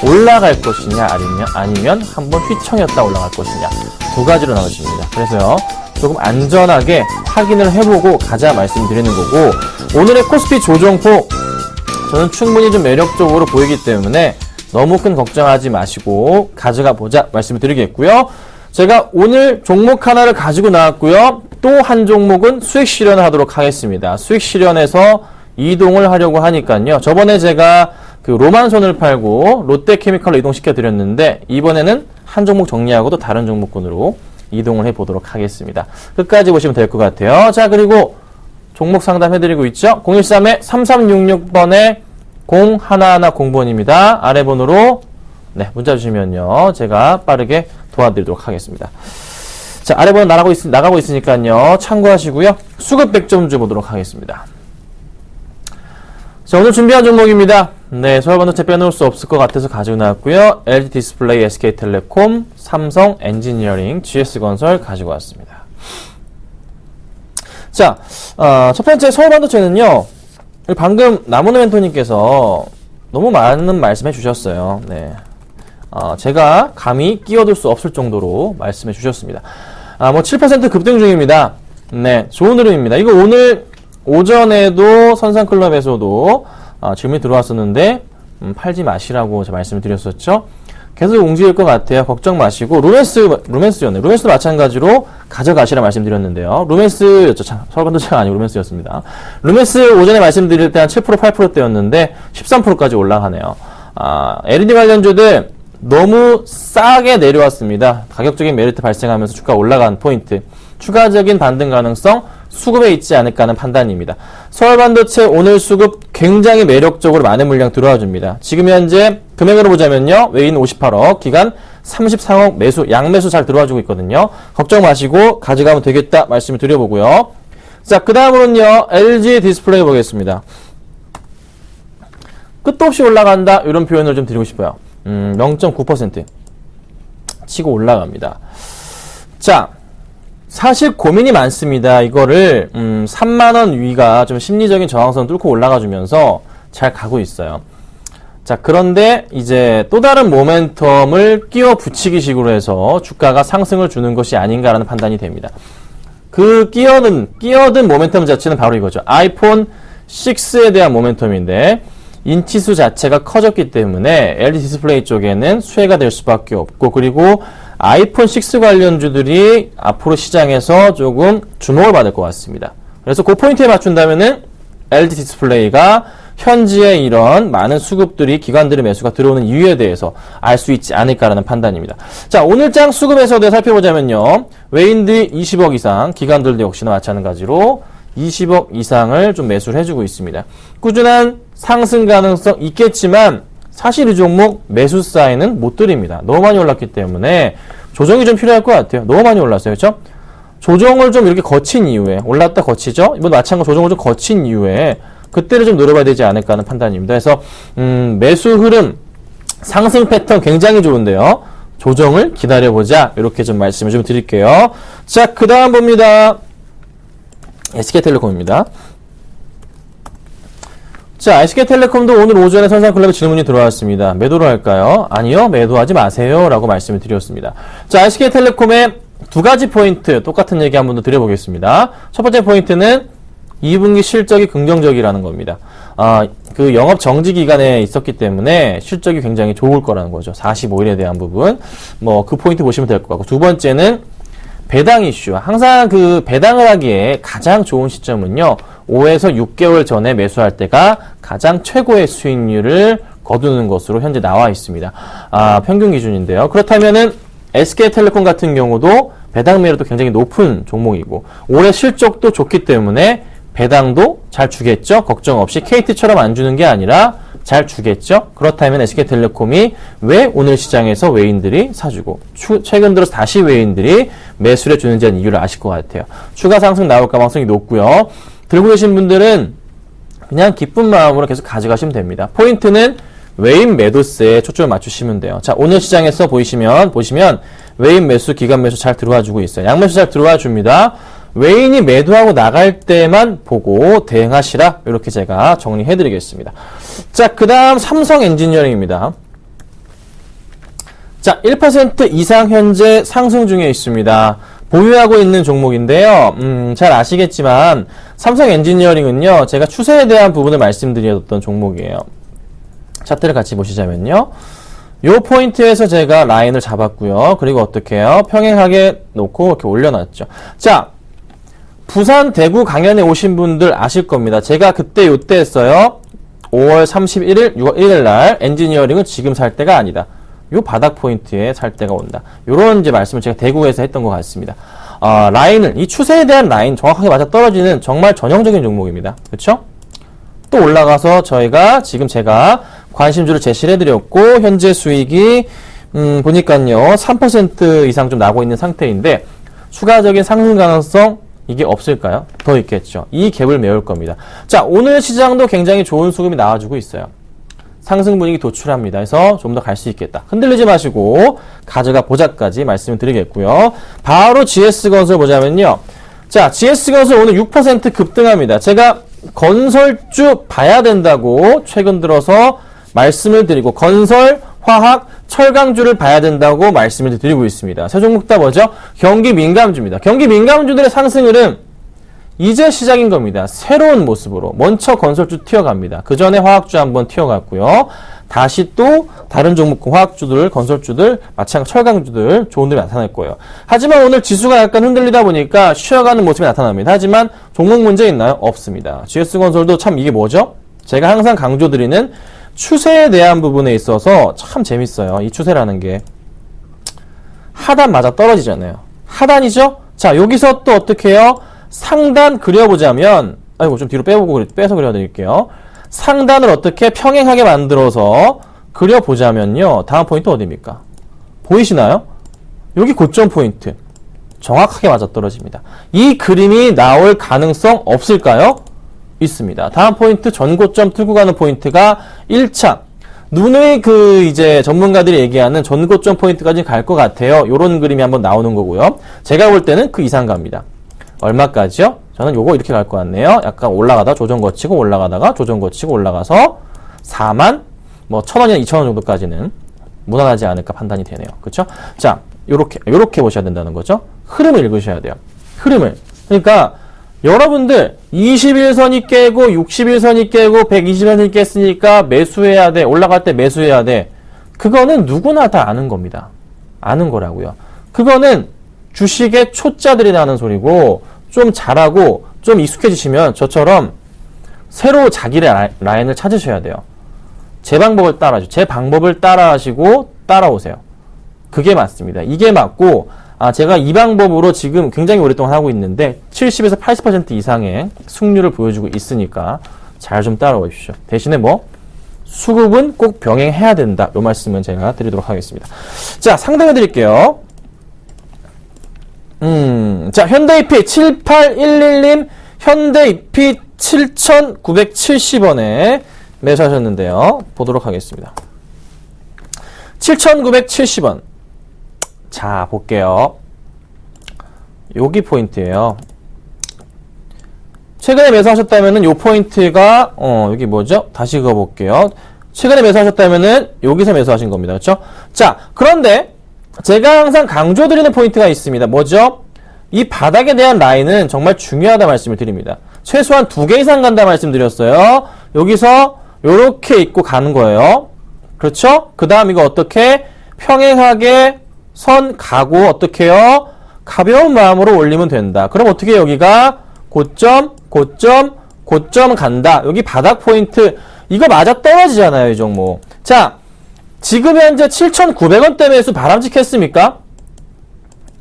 올라갈 것이냐 아니면 한번 휘청였다 올라갈 것이냐 두 가지로 나눠집니다. 그래서요, 조금 안전하게 확인을 해보고 가자 말씀드리는 거고, 오늘의 코스피 조정폭 저는 충분히 좀 매력적으로 보이기 때문에 너무 큰 걱정하지 마시고 가져가 보자 말씀을 드리겠고요. 제가 오늘 종목 하나를 가지고 나왔고요. 또 한 종목은 수익 실현을 하도록 하겠습니다. 수익 실현해서 이동을 하려고 하니까요. 저번에 제가 그 로만손을 팔고 롯데케미칼로 이동시켜 드렸는데 이번에는 한 종목 정리하고 또 다른 종목군으로 이동을 해보도록 하겠습니다. 끝까지 보시면 될 것 같아요. 자, 그리고 종목 상담 해드리고 있죠. 013-3366번에 0110번입니다. 아래 번호로 문자 주시면요, 제가 빠르게 도와드리도록 하겠습니다. 자, 아래 번호 나가고 있으니까요, 참고하시고요. 수급 100점 줘보도록 하겠습니다. 자, 오늘 준비한 종목입니다. 네, 서울반도체 빼놓을 수 없을 것 같아서 가지고 나왔고요. LG 디스플레이, SK텔레콤, 삼성 엔지니어링, GS건설 가지고 왔습니다. 자, 첫 번째 서울반도체는요, 방금 나무노 멘토님께서 너무 많은 말씀해 주셨어요. 네. 제가 감히 끼어들 수 없을 정도로 말씀해 주셨습니다. 7% 급등 중입니다. 네, 좋은 흐름입니다. 이거 오늘 오전에도 선상클럽에서도 질문이 들어왔었는데, 팔지 마시라고 제가 말씀을 드렸었죠. 계속 움직일 것 같아요. 걱정 마시고, 루멘스였네요. 루멘스도 마찬가지로 가져가시라 말씀드렸는데요. 루멘스였죠. 서울반도체가 아니고 루멘스였습니다. 루멘스 오전에 말씀드릴 때 한 7%, 8%대였는데 13%까지 올라가네요. LED 관련주들 너무 싸게 내려왔습니다. 가격적인 메리트 발생하면서 주가 올라간 포인트. 추가적인 반등 가능성 수급에 있지 않을까 하는 판단입니다. 서울반도체 오늘 수급 굉장히 매력적으로 많은 물량 들어와 줍니다. 지금 현재 금액으로 보자면요, 외인 58억, 기간 33억 매수, 양매수 잘 들어와 주고 있거든요. 걱정 마시고 가져가면 되겠다 말씀을 드려보고요. 자, 그 다음으로는요, LG 디스플레이 보겠습니다. 끝도 없이 올라간다, 이런 표현을 좀 드리고 싶어요. 0.9% 치고 올라갑니다. 자, 사실 고민이 많습니다. 이거를 3만원 위가 좀 심리적인 저항선 뚫고 올라가 주면서 잘 가고 있어요. 자, 그런데 이제 또 다른 모멘텀을 끼워 붙이기 식으로 해서 주가가 상승을 주는 것이 아닌가라는 판단이 됩니다. 그 끼어든 모멘텀 자체는 바로 이거죠. 아이폰 6에 대한 모멘텀인데, 인치수 자체가 커졌기 때문에 LG 디스플레이 쪽에는 수혜가 될 수밖에 없고, 그리고 아이폰 6 관련주들이 앞으로 시장에서 조금 주목을 받을 것 같습니다. 그래서 그 포인트에 맞춘다면은 LG 디스플레이가 현지에 이런 많은 수급들이, 기관들의 매수가 들어오는 이유에 대해서 알 수 있지 않을까라는 판단입니다. 자, 오늘장 수급에서도 살펴보자면요, 외인들이 20억 이상, 기관들도 역시나 마찬가지로 20억 이상을 좀 매수를 해주고 있습니다. 꾸준한 상승 가능성 있겠지만 사실 이 종목 매수 사인은 못 드립니다. 너무 많이 올랐기 때문에 조정이 좀 필요할 것 같아요. 너무 많이 올랐어요. 그렇죠? 조정을 좀 이렇게 거친 이후에, 올랐다 거치죠? 이번 마찬가지로 조정을 좀 거친 이후에 그때를 좀 노려봐야 되지 않을까 하는 판단입니다. 그래서 매수 흐름, 상승 패턴 굉장히 좋은데요, 조정을 기다려보자, 이렇게 좀 말씀을 좀 드릴게요. 자, 그 다음 봅니다. SK텔레콤입니다. 자, SK텔레콤도 오늘 오전에 선상클럽에 질문이 들어왔습니다. 매도를 할까요? 아니요, 매도하지 마세요 라고 말씀을 드렸습니다. 자, SK텔레콤의 두 가지 포인트 똑같은 얘기 한번 더 드려보겠습니다. 첫 번째 포인트는 2분기 실적이 긍정적이라는 겁니다. 그 영업 정지 기간에 있었기 때문에 실적이 굉장히 좋을 거라는 거죠. 45일에 대한 부분. 뭐 그 포인트 보시면 될 것 같고, 두 번째는 배당 이슈. 항상 그 배당을 하기에 가장 좋은 시점은요, 5에서 6개월 전에 매수할 때가 가장 최고의 수익률을 거두는 것으로 현재 나와 있습니다. 평균 기준인데요. 그렇다면은 SK텔레콤 같은 경우도 배당 매력도 굉장히 높은 종목이고, 올해 실적도 좋기 때문에 배당도 잘 주겠죠? 걱정 없이. KT처럼 안 주는 게 아니라 잘 주겠죠? 그렇다면 SK텔레콤이 왜 오늘 시장에서 외인들이 사주고, 최근 들어서 다시 외인들이 매수를 해주는지 하는 이유를 아실 것 같아요. 추가 상승 나올 가능성이 높고요. 들고 계신 분들은 그냥 기쁜 마음으로 계속 가져가시면 됩니다. 포인트는 외인 매도세에 초점을 맞추시면 돼요. 자, 오늘 시장에서 보시면 외인 매수, 기간 매수 잘 들어와 주고 있어요. 양매수 잘 들어와 줍니다. 외인이 매도하고 나갈 때만 보고 대응하시라. 이렇게 제가 정리해 드리겠습니다. 자, 그 다음 삼성 엔지니어링입니다. 자, 1% 이상 현재 상승 중에 있습니다. 보유하고 있는 종목인데요. 잘 아시겠지만 삼성 엔지니어링은요, 제가 추세에 대한 부분을 말씀드렸던 종목이에요. 차트를 같이 보시자면요, 요 포인트에서 제가 라인을 잡았고요. 그리고 어떻게 해요? 평행하게 놓고 이렇게 올려놨죠. 자, 부산, 대구 강연에 오신 분들 아실 겁니다. 제가 그때 요때 했어요. 5월 31일, 6월 1일 날 엔지니어링은 지금 살 때가 아니다. 요 바닥 포인트에 살 때가 온다. 요런 이제 말씀을 제가 대구에서 했던 것 같습니다. 라인을, 이 추세에 대한 라인 정확하게 맞아 떨어지는 정말 전형적인 종목입니다. 그렇죠? 또 올라가서 제가 관심주를 제시를 해드렸고, 현재 수익이 보니까요 3% 이상 좀 나고 있는 상태인데, 추가적인 상승 가능성 이게 없을까요? 더 있겠죠. 이 갭을 메울 겁니다. 자, 오늘 시장도 굉장히 좋은 수급이 나와주고 있어요. 상승 분위기 도출합니다. 그래서 좀 더 갈 수 있겠다. 흔들리지 마시고 가져가 보자까지 말씀을 드리겠고요. 바로 GS건설 보자면요. 자, GS건설 오늘 6% 급등합니다. 제가 건설주 봐야 된다고 최근 들어서 말씀을 드리고, 건설, 화학, 철강주를 봐야 된다고 말씀을 드리고 있습니다. 세 종목 다 뭐죠? 경기 민감주입니다. 경기 민감주들의 상승률은 이제 시작인 겁니다. 새로운 모습으로. 먼저 건설주 튀어갑니다. 그 전에 화학주 한번 튀어갔고요. 다시 또 다른 종목 화학주들, 건설주들, 마찬가지 철강주들 좋은 들이 나타날 거예요. 하지만 오늘 지수가 약간 흔들리다 보니까 쉬어가는 모습이 나타납니다. 하지만 종목 문제 있나요? 없습니다. GS건설도 참 이게 뭐죠? 제가 항상 강조드리는 추세에 대한 부분에 있어서 참 재밌어요. 이 추세라는 게. 하단 맞아 떨어지잖아요. 하단이죠? 자, 여기서 또 어떻게 해요? 상단 그려보자면, 좀 뒤로 빼서 그려드릴게요. 상단을 어떻게 평행하게 만들어서 그려보자면요. 다음 포인트 어디입니까? 보이시나요? 여기 고점 포인트. 정확하게 맞아 떨어집니다. 이 그림이 나올 가능성 없을까요? 있습니다. 다음 포인트 전고점 뚫고 가는 포인트가 1차. 눈의 이제 전문가들이 얘기하는 전고점 포인트까지 갈 것 같아요. 요런 그림이 한번 나오는 거고요. 제가 볼 때는 그 이상 갑니다. 얼마까지요? 저는 요거 이렇게 갈 것 같네요. 약간 올라가다 조정 거치고 올라가다가 조정 거치고 올라가서 4만 1,000원이나 2,000원 정도까지는 무난하지 않을까 판단이 되네요. 그렇죠? 자, 요렇게 보셔야 된다는 거죠. 흐름을 읽으셔야 돼요. 흐름을. 그러니까 여러분들 21선이 깨고 61선이 깨고 120선이 깼으니까 매수해야 돼. 올라갈 때 매수해야 돼. 그거는 누구나 다 아는 겁니다. 아는 거라고요. 그거는 주식의 초짜들이 나는 소리고, 좀 잘하고 좀 익숙해지시면 저처럼 새로 자기의 라인을 찾으셔야 돼요. 제 방법을 따라하죠. 제 방법을 따라하시고 따라오세요. 그게 맞습니다. 이게 맞고, 제가 이 방법으로 지금 굉장히 오랫동안 하고 있는데 70에서 80% 이상의 승률을 보여주고 있으니까 잘 좀 따라오십시오. 대신에 수급은 꼭 병행해야 된다. 이 말씀은 제가 드리도록 하겠습니다. 자, 상담해 드릴게요. 자, 현대IP 7811님, 현대IP 7,970원에 매수하셨는데요. 보도록 하겠습니다. 7,970원. 자, 볼게요. 여기 포인트예요. 최근에 매수하셨다면은 요 포인트가 여기 뭐죠? 다시 그어볼게요. 최근에 매수하셨다면은 여기서 매수하신 겁니다. 그렇죠? 자, 그런데 제가 항상 강조드리는 포인트가 있습니다. 뭐죠? 이 바닥에 대한 라인은 정말 중요하다 말씀을 드립니다. 최소한 2개 이상 간다 말씀드렸어요. 여기서 요렇게 입고 가는 거예요. 그렇죠? 그 다음 이거 어떻게 평행하게 선 가고 어떻게 해요? 가벼운 마음으로 올리면 된다. 그럼 어떻게 여기가 고점, 고점, 고점 간다. 여기 바닥 포인트 이거 맞아 떨어지잖아요. 이 종목. 자, 지금 현재 7,900원대 매수 바람직했습니까?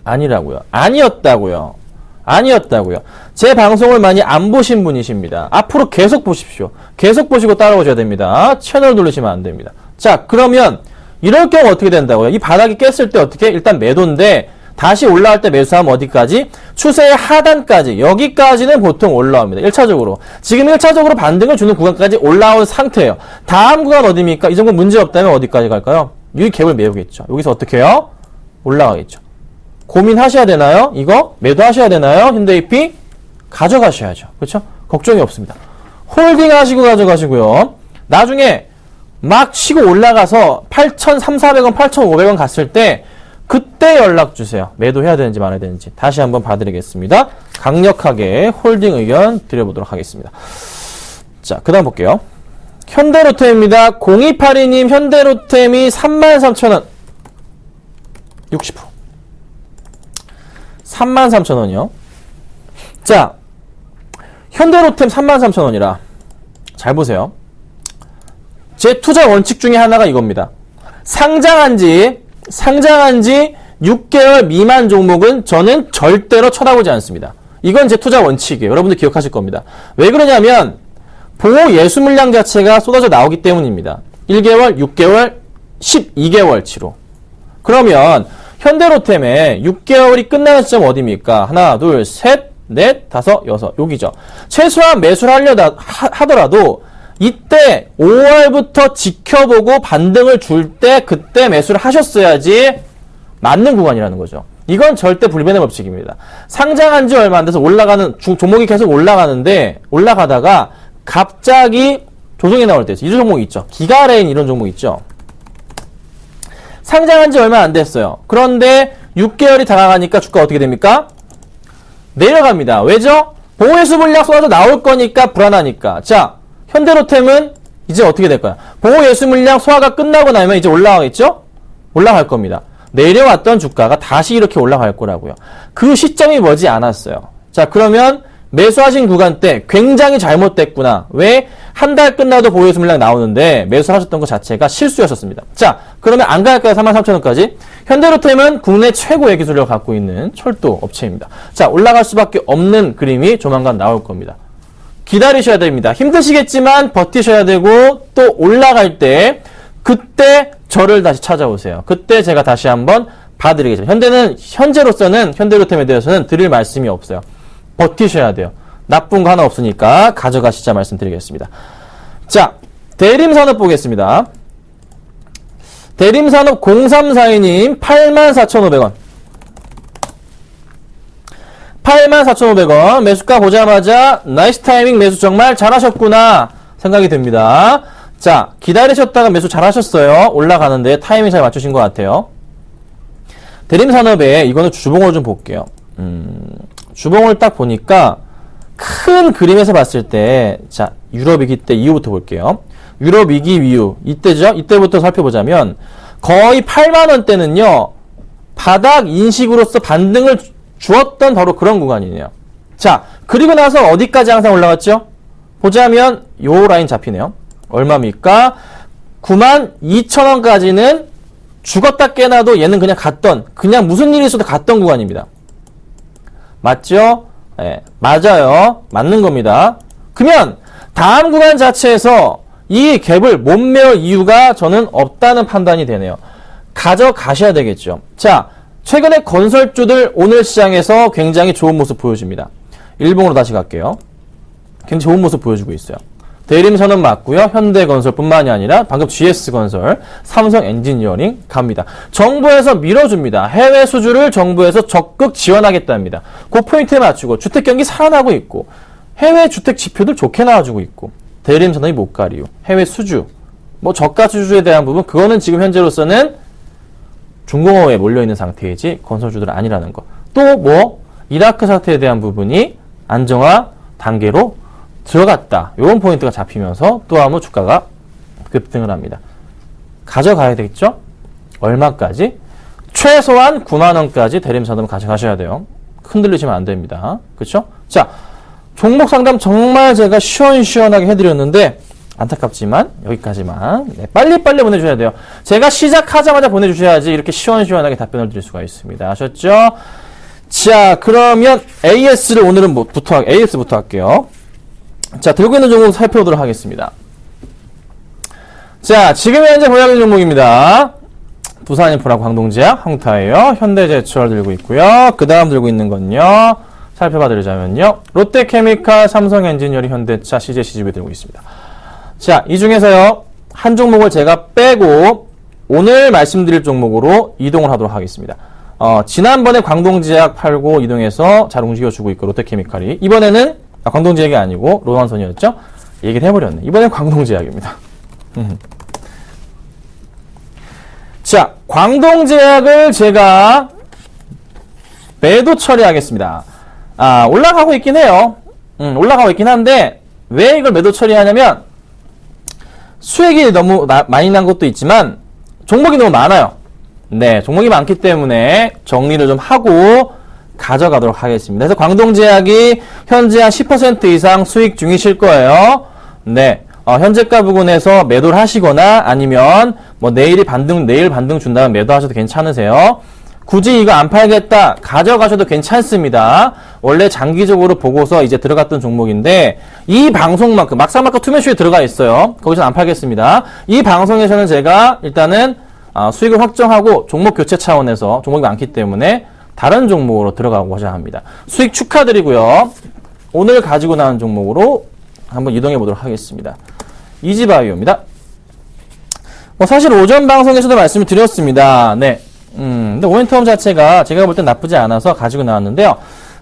아니라고요. 아니었다고요. 아니었다고요. 제 방송을 많이 안 보신 분이십니다. 앞으로 계속 보십시오. 계속 보시고 따라오셔야 됩니다. 채널 누르시면 안 됩니다. 자, 그러면 이럴 경우 어떻게 된다고요? 이 바닥이 깼을 때 어떻게? 일단 매도인데 다시 올라갈 때 매수하면 어디까지? 추세의 하단까지. 여기까지는 보통 올라옵니다. 1차적으로. 지금 1차적으로 반등을 주는 구간까지 올라온 상태예요. 다음 구간 어디입니까? 이 정도 문제 없다면 어디까지 갈까요? 이 갭을 메우겠죠. 여기서 어떻게 해요? 올라가겠죠. 고민하셔야 되나요? 이거? 매도하셔야 되나요? 현대IP? 가져가셔야죠. 그렇죠? 걱정이 없습니다. 홀딩 하시고 가져가시고요. 나중에 막 치고 올라가서 8,300원, 8,500원 갔을 때 그때 연락 주세요. 매도해야 되는지 말아야 되는지 다시 한번 봐드리겠습니다. 강력하게 홀딩 의견 드려보도록 하겠습니다. 자, 그 다음 볼게요. 현대로템입니다. 0282님 현대로템이 33,000원 60% 33,000원이요. 자, 현대로템 33,000원이라 잘 보세요. 제 투자 원칙 중에 하나가 이겁니다. 상장한 지 6개월 미만 종목은 저는 절대로 쳐다보지 않습니다. 이건 제 투자 원칙이에요. 여러분들 기억하실 겁니다. 왜 그러냐면 보호 예수 물량 자체가 쏟아져 나오기 때문입니다. 1개월, 6개월, 12개월치로. 그러면 현대로템에 6개월이 끝나는 시점 어디입니까? 하나, 둘, 셋, 넷, 다섯, 여섯. 여기죠. 최소한 매수를 하더라도 이때 5월부터 지켜보고 반등을 줄 때 그때 매수를 하셨어야지 맞는 구간이라는 거죠. 이건 절대 불변의 법칙입니다. 상장한 지 얼마 안 돼서 올라가는 종목이 계속 올라가는데 올라가다가 갑자기 조정이 나올 때 있어요. 이 종목 있죠. 기가레인 이런 종목 있죠. 상장한 지 얼마 안 됐어요. 그런데 6개월이 다가가니까 주가 어떻게 됩니까? 내려갑니다. 왜죠? 보호예수 물량 쏟아져 나올 거니까 불안하니까. 자, 현대로템은 이제 어떻게 될까요? 보호예수 물량 소화가 끝나고 나면 이제 올라가겠죠? 올라갈 겁니다. 내려왔던 주가가 다시 이렇게 올라갈 거라고요. 그 시점이 머지 않았어요. 자, 그러면 매수하신 구간 때 굉장히 잘못됐구나. 왜? 한 달 끝나도 보호예수 물량 나오는데 매수하셨던 것 자체가 실수였었습니다. 자, 그러면 안 갈까요? 33,000원까지. 현대로템은 국내 최고의 기술력을 갖고 있는 철도 업체입니다. 자, 올라갈 수밖에 없는 그림이 조만간 나올 겁니다. 기다리셔야 됩니다. 힘드시겠지만 버티셔야 되고 또 올라갈 때 그때 저를 다시 찾아오세요. 그때 제가 다시 한번 봐드리겠습니다. 현재로서는 현대로템에 대해서는 드릴 말씀이 없어요. 버티셔야 돼요. 나쁜 거 하나 없으니까 가져가시자 말씀드리겠습니다. 자, 대림산업 보겠습니다. 대림산업 0342님 84,500원 84,500원 매수가 보자마자 나이스 타이밍 매수 정말 잘하셨구나 생각이 듭니다. 자, 기다리셨다가 매수 잘하셨어요. 올라가는데 타이밍 잘 맞추신 것 같아요. 대림산업에 이거는 주봉을 좀 볼게요. 주봉을 딱 보니까 큰 그림에서 봤을 때, 자, 유럽 위기 때 이후부터 볼게요. 유럽 위기 이후, 이때죠? 이때부터 살펴보자면, 거의 8만원대는요, 바닥 인식으로서 반등을 주었던 바로 그런 구간이네요. 자, 그리고 나서 어디까지 항상 올라갔죠? 보자면, 요 라인 잡히네요. 얼마입니까? 92,000원까지는 죽었다 깨나도 얘는 그냥 갔던, 그냥 무슨 일이 있어도 갔던 구간입니다. 맞죠? 네, 맞아요. 맞는 겁니다. 그러면 다음 구간 자체에서 이 갭을 못 메울 이유가 저는 없다는 판단이 되네요. 가져가셔야 되겠죠. 자, 최근에 건설주들 오늘 시장에서 굉장히 좋은 모습 보여줍니다. 일봉으로 다시 갈게요. 굉장히 좋은 모습 보여주고 있어요. 대림산업 맞고요. 현대건설뿐만이 아니라 방금 GS건설, 삼성엔지니어링 갑니다. 정부에서 밀어줍니다. 해외 수주를 정부에서 적극 지원하겠답니다. 그 포인트에 맞추고 주택경기 살아나고 있고 해외 주택 지표들 좋게 나와주고 있고 대림산업이 못 가리요. 해외 수주, 뭐 저가 수주에 대한 부분 그거는 지금 현재로서는 중공업에 몰려있는 상태이지 건설주들은 아니라는 거. 또 뭐 이라크 사태에 대한 부분이 안정화 단계로 들어갔다. 이런 포인트가 잡히면서 또 한번 주가가 급등을 합니다. 가져가야 되겠죠? 얼마까지? 최소한 9만원까지 대림사담 가져가셔야 돼요. 흔들리시면 안 됩니다. 그렇죠? 자, 종목 상담 정말 제가 시원시원하게 해드렸는데 안타깝지만 여기까지만. 네, 빨리빨리 보내주셔야 돼요. 제가 시작하자마자 보내주셔야지 이렇게 시원시원하게 답변을 드릴 수가 있습니다. 아셨죠? 자, 그러면 AS를 오늘은 AS부터 할게요. 자, 들고 있는 종목 살펴보도록 하겠습니다. 자, 지금 현재 보유하고 있는 종목입니다. 두산인프라, 광동제약, 황타이어, 현대제철 들고 있고요. 그 다음 들고 있는 건요. 살펴봐 드리자면요. 롯데케미칼, 삼성엔지니어링, 현대차, CJCGV 들고 있습니다. 자, 이 중에서요. 한 종목을 제가 빼고 오늘 말씀드릴 종목으로 이동을 하도록 하겠습니다. 지난번에 광동제약 팔고 이동해서 잘 움직여주고 있고 롯데케미칼이 이번에는 광동제약이 아니고 로한선이었죠? 얘기를 해버렸네. 이번엔 광동제약입니다. 자, 광동제약을 제가 매도 처리하겠습니다. 올라가고 있긴 해요. 올라가고 있긴 한데 왜 이걸 매도 처리하냐면 수익이 너무 많이 난 것도 있지만 종목이 너무 많아요. 네, 종목이 많기 때문에 정리를 좀 하고 가져가도록 하겠습니다. 그래서 광동제약이 현재 한 10% 이상 수익 중이실 거예요. 네, 현재가 부근에서 매도를 하시거나 아니면 뭐 내일 반등 준다면 매도하셔도 괜찮으세요. 굳이 이거 안 팔겠다 가져가셔도 괜찮습니다. 원래 장기적으로 보고서 이제 들어갔던 종목인데 이 방송만큼 막상막하 투매쇼에 들어가 있어요. 거기서는 안 팔겠습니다. 이 방송에서는 제가 일단은 수익을 확정하고 종목 교체 차원에서 종목이 많기 때문에 다른 종목으로 들어가고자 합니다. 수익 축하드리고요. 오늘 가지고 나온 종목으로 한번 이동해 보도록 하겠습니다. 이지바이오입니다. 사실 오전 방송에서도 말씀을 드렸습니다. 네. 근데 모멘텀 자체가 제가 볼 땐 나쁘지 않아서 가지고 나왔는데요.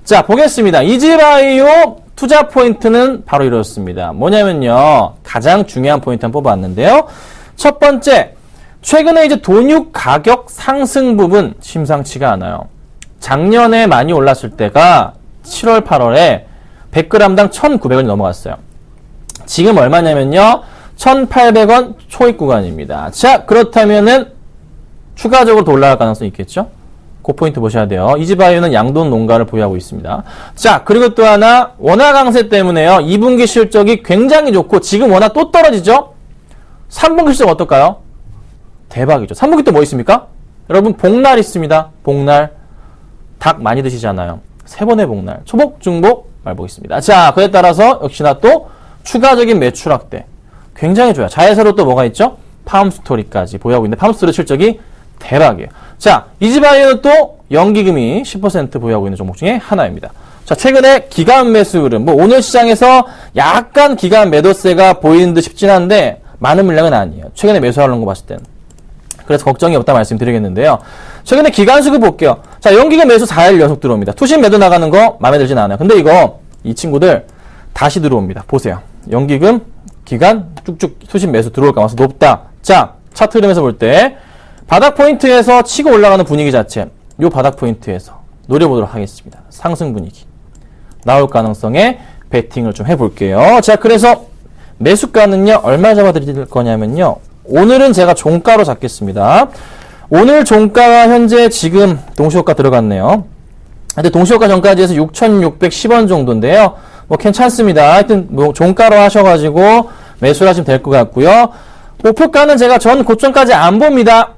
자, 보겠습니다. 이지바이오 투자 포인트는 바로 이렇습니다. 뭐냐면요. 가장 중요한 포인트 한번 뽑아왔는데요. 첫 번째, 최근에 이제 돈육 가격 상승 부분 심상치가 않아요. 작년에 많이 올랐을 때가 7월, 8월에 100g당 1,900원이 넘어갔어요. 지금 얼마냐면요. 1,800원 초입 구간입니다. 자, 그렇다면은 추가적으로 더 올라갈 가능성이 있겠죠? 그 포인트 보셔야 돼요. 이지바이오는 양돈 농가를 보유하고 있습니다. 자, 그리고 또 하나, 원화 강세 때문에요. 2분기 실적이 굉장히 좋고, 지금 원화 또 떨어지죠? 3분기 실적 어떨까요? 대박이죠. 3분기 또 뭐 있습니까? 여러분, 복날 있습니다. 복날. 닭 많이 드시잖아요. 3번의 복날. 초복, 중복, 말복 있습니다. 자, 그에 따라서 역시나 또 추가적인 매출 확대. 굉장히 좋아요. 자회사로 또 뭐가 있죠? 팜스토리까지 보유하고 있는데, 팜스토리 실적이 대박이에요. 자, 이지바이오는 또 연기금이 10% 보유하고 있는 종목 중에 하나입니다. 자, 최근에 기간 매수 흐름, 오늘 시장에서 약간 기간 매도세가 보이는 듯 싶진 한데 많은 물량은 아니에요. 최근에 매수하는 거 봤을 땐. 그래서 걱정이 없다 말씀드리겠는데요. 최근에 기간 수급 볼게요. 자, 연기금 매수 4일 연속 들어옵니다. 투신 매도 나가는 거 마음에 들진 않아요. 근데 이 친구들 다시 들어옵니다. 보세요. 연기금, 기간 쭉쭉 투신 매수 들어올 가능성이 높다. 자, 차트 흐름에서 볼 때 바닥 포인트에서 치고 올라가는 분위기 자체, 요 바닥 포인트에서 노려보도록 하겠습니다. 상승 분위기 나올 가능성에 베팅을 좀 해볼게요. 자, 그래서 매수가는요, 얼마 잡아드릴 거냐면요, 오늘은 제가 종가로 잡겠습니다. 오늘 종가가 현재 지금 동시효과 들어갔네요. 근데 동시효과 전까지 해서 6,610원 정도인데요. 괜찮습니다. 하여튼 종가로 하셔가지고 매수를 하시면 될 것 같고요. 목표가는 제가 전 고점까지 안 봅니다.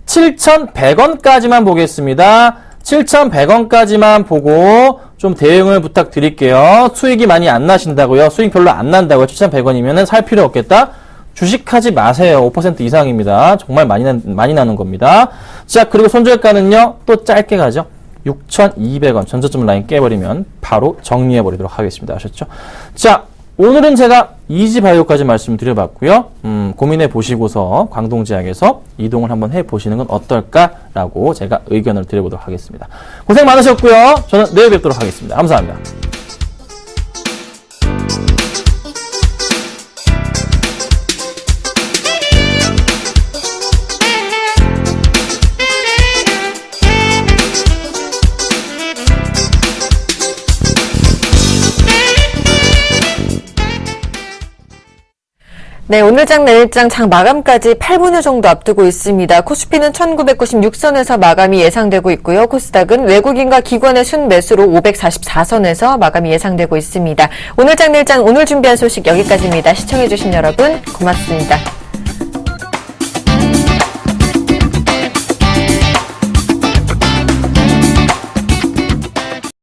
7,100원까지만 보겠습니다. 7,100원까지만 보고 좀 대응을 부탁드릴게요. 수익이 많이 안 나신다고요? 수익 별로 안 난다고요? 7,100원이면 살 필요 없겠다? 주식하지 마세요. 5% 이상입니다. 정말 많이 나는 겁니다. 자, 그리고 손절가는요, 또 짧게 가죠. 6,200원 전저점 라인 깨버리면 바로 정리해버리도록 하겠습니다. 아셨죠? 자, 오늘은 제가 이지바이오까지 말씀드려봤고요. 고민해 보시고서 광동제약에서 이동을 한번 해보시는 건 어떨까라고 제가 의견을 드려보도록 하겠습니다. 고생 많으셨고요. 저는 내일 뵙도록 하겠습니다. 감사합니다. 네, 오늘장 내일장 장 마감까지 8분여 정도 앞두고 있습니다. 코스피는 1996선에서 마감이 예상되고 있고요. 코스닥은 외국인과 기관의 순매수로 544선에서 마감이 예상되고 있습니다. 오늘장 내일장 오늘 준비한 소식 여기까지입니다. 시청해주신 여러분 고맙습니다.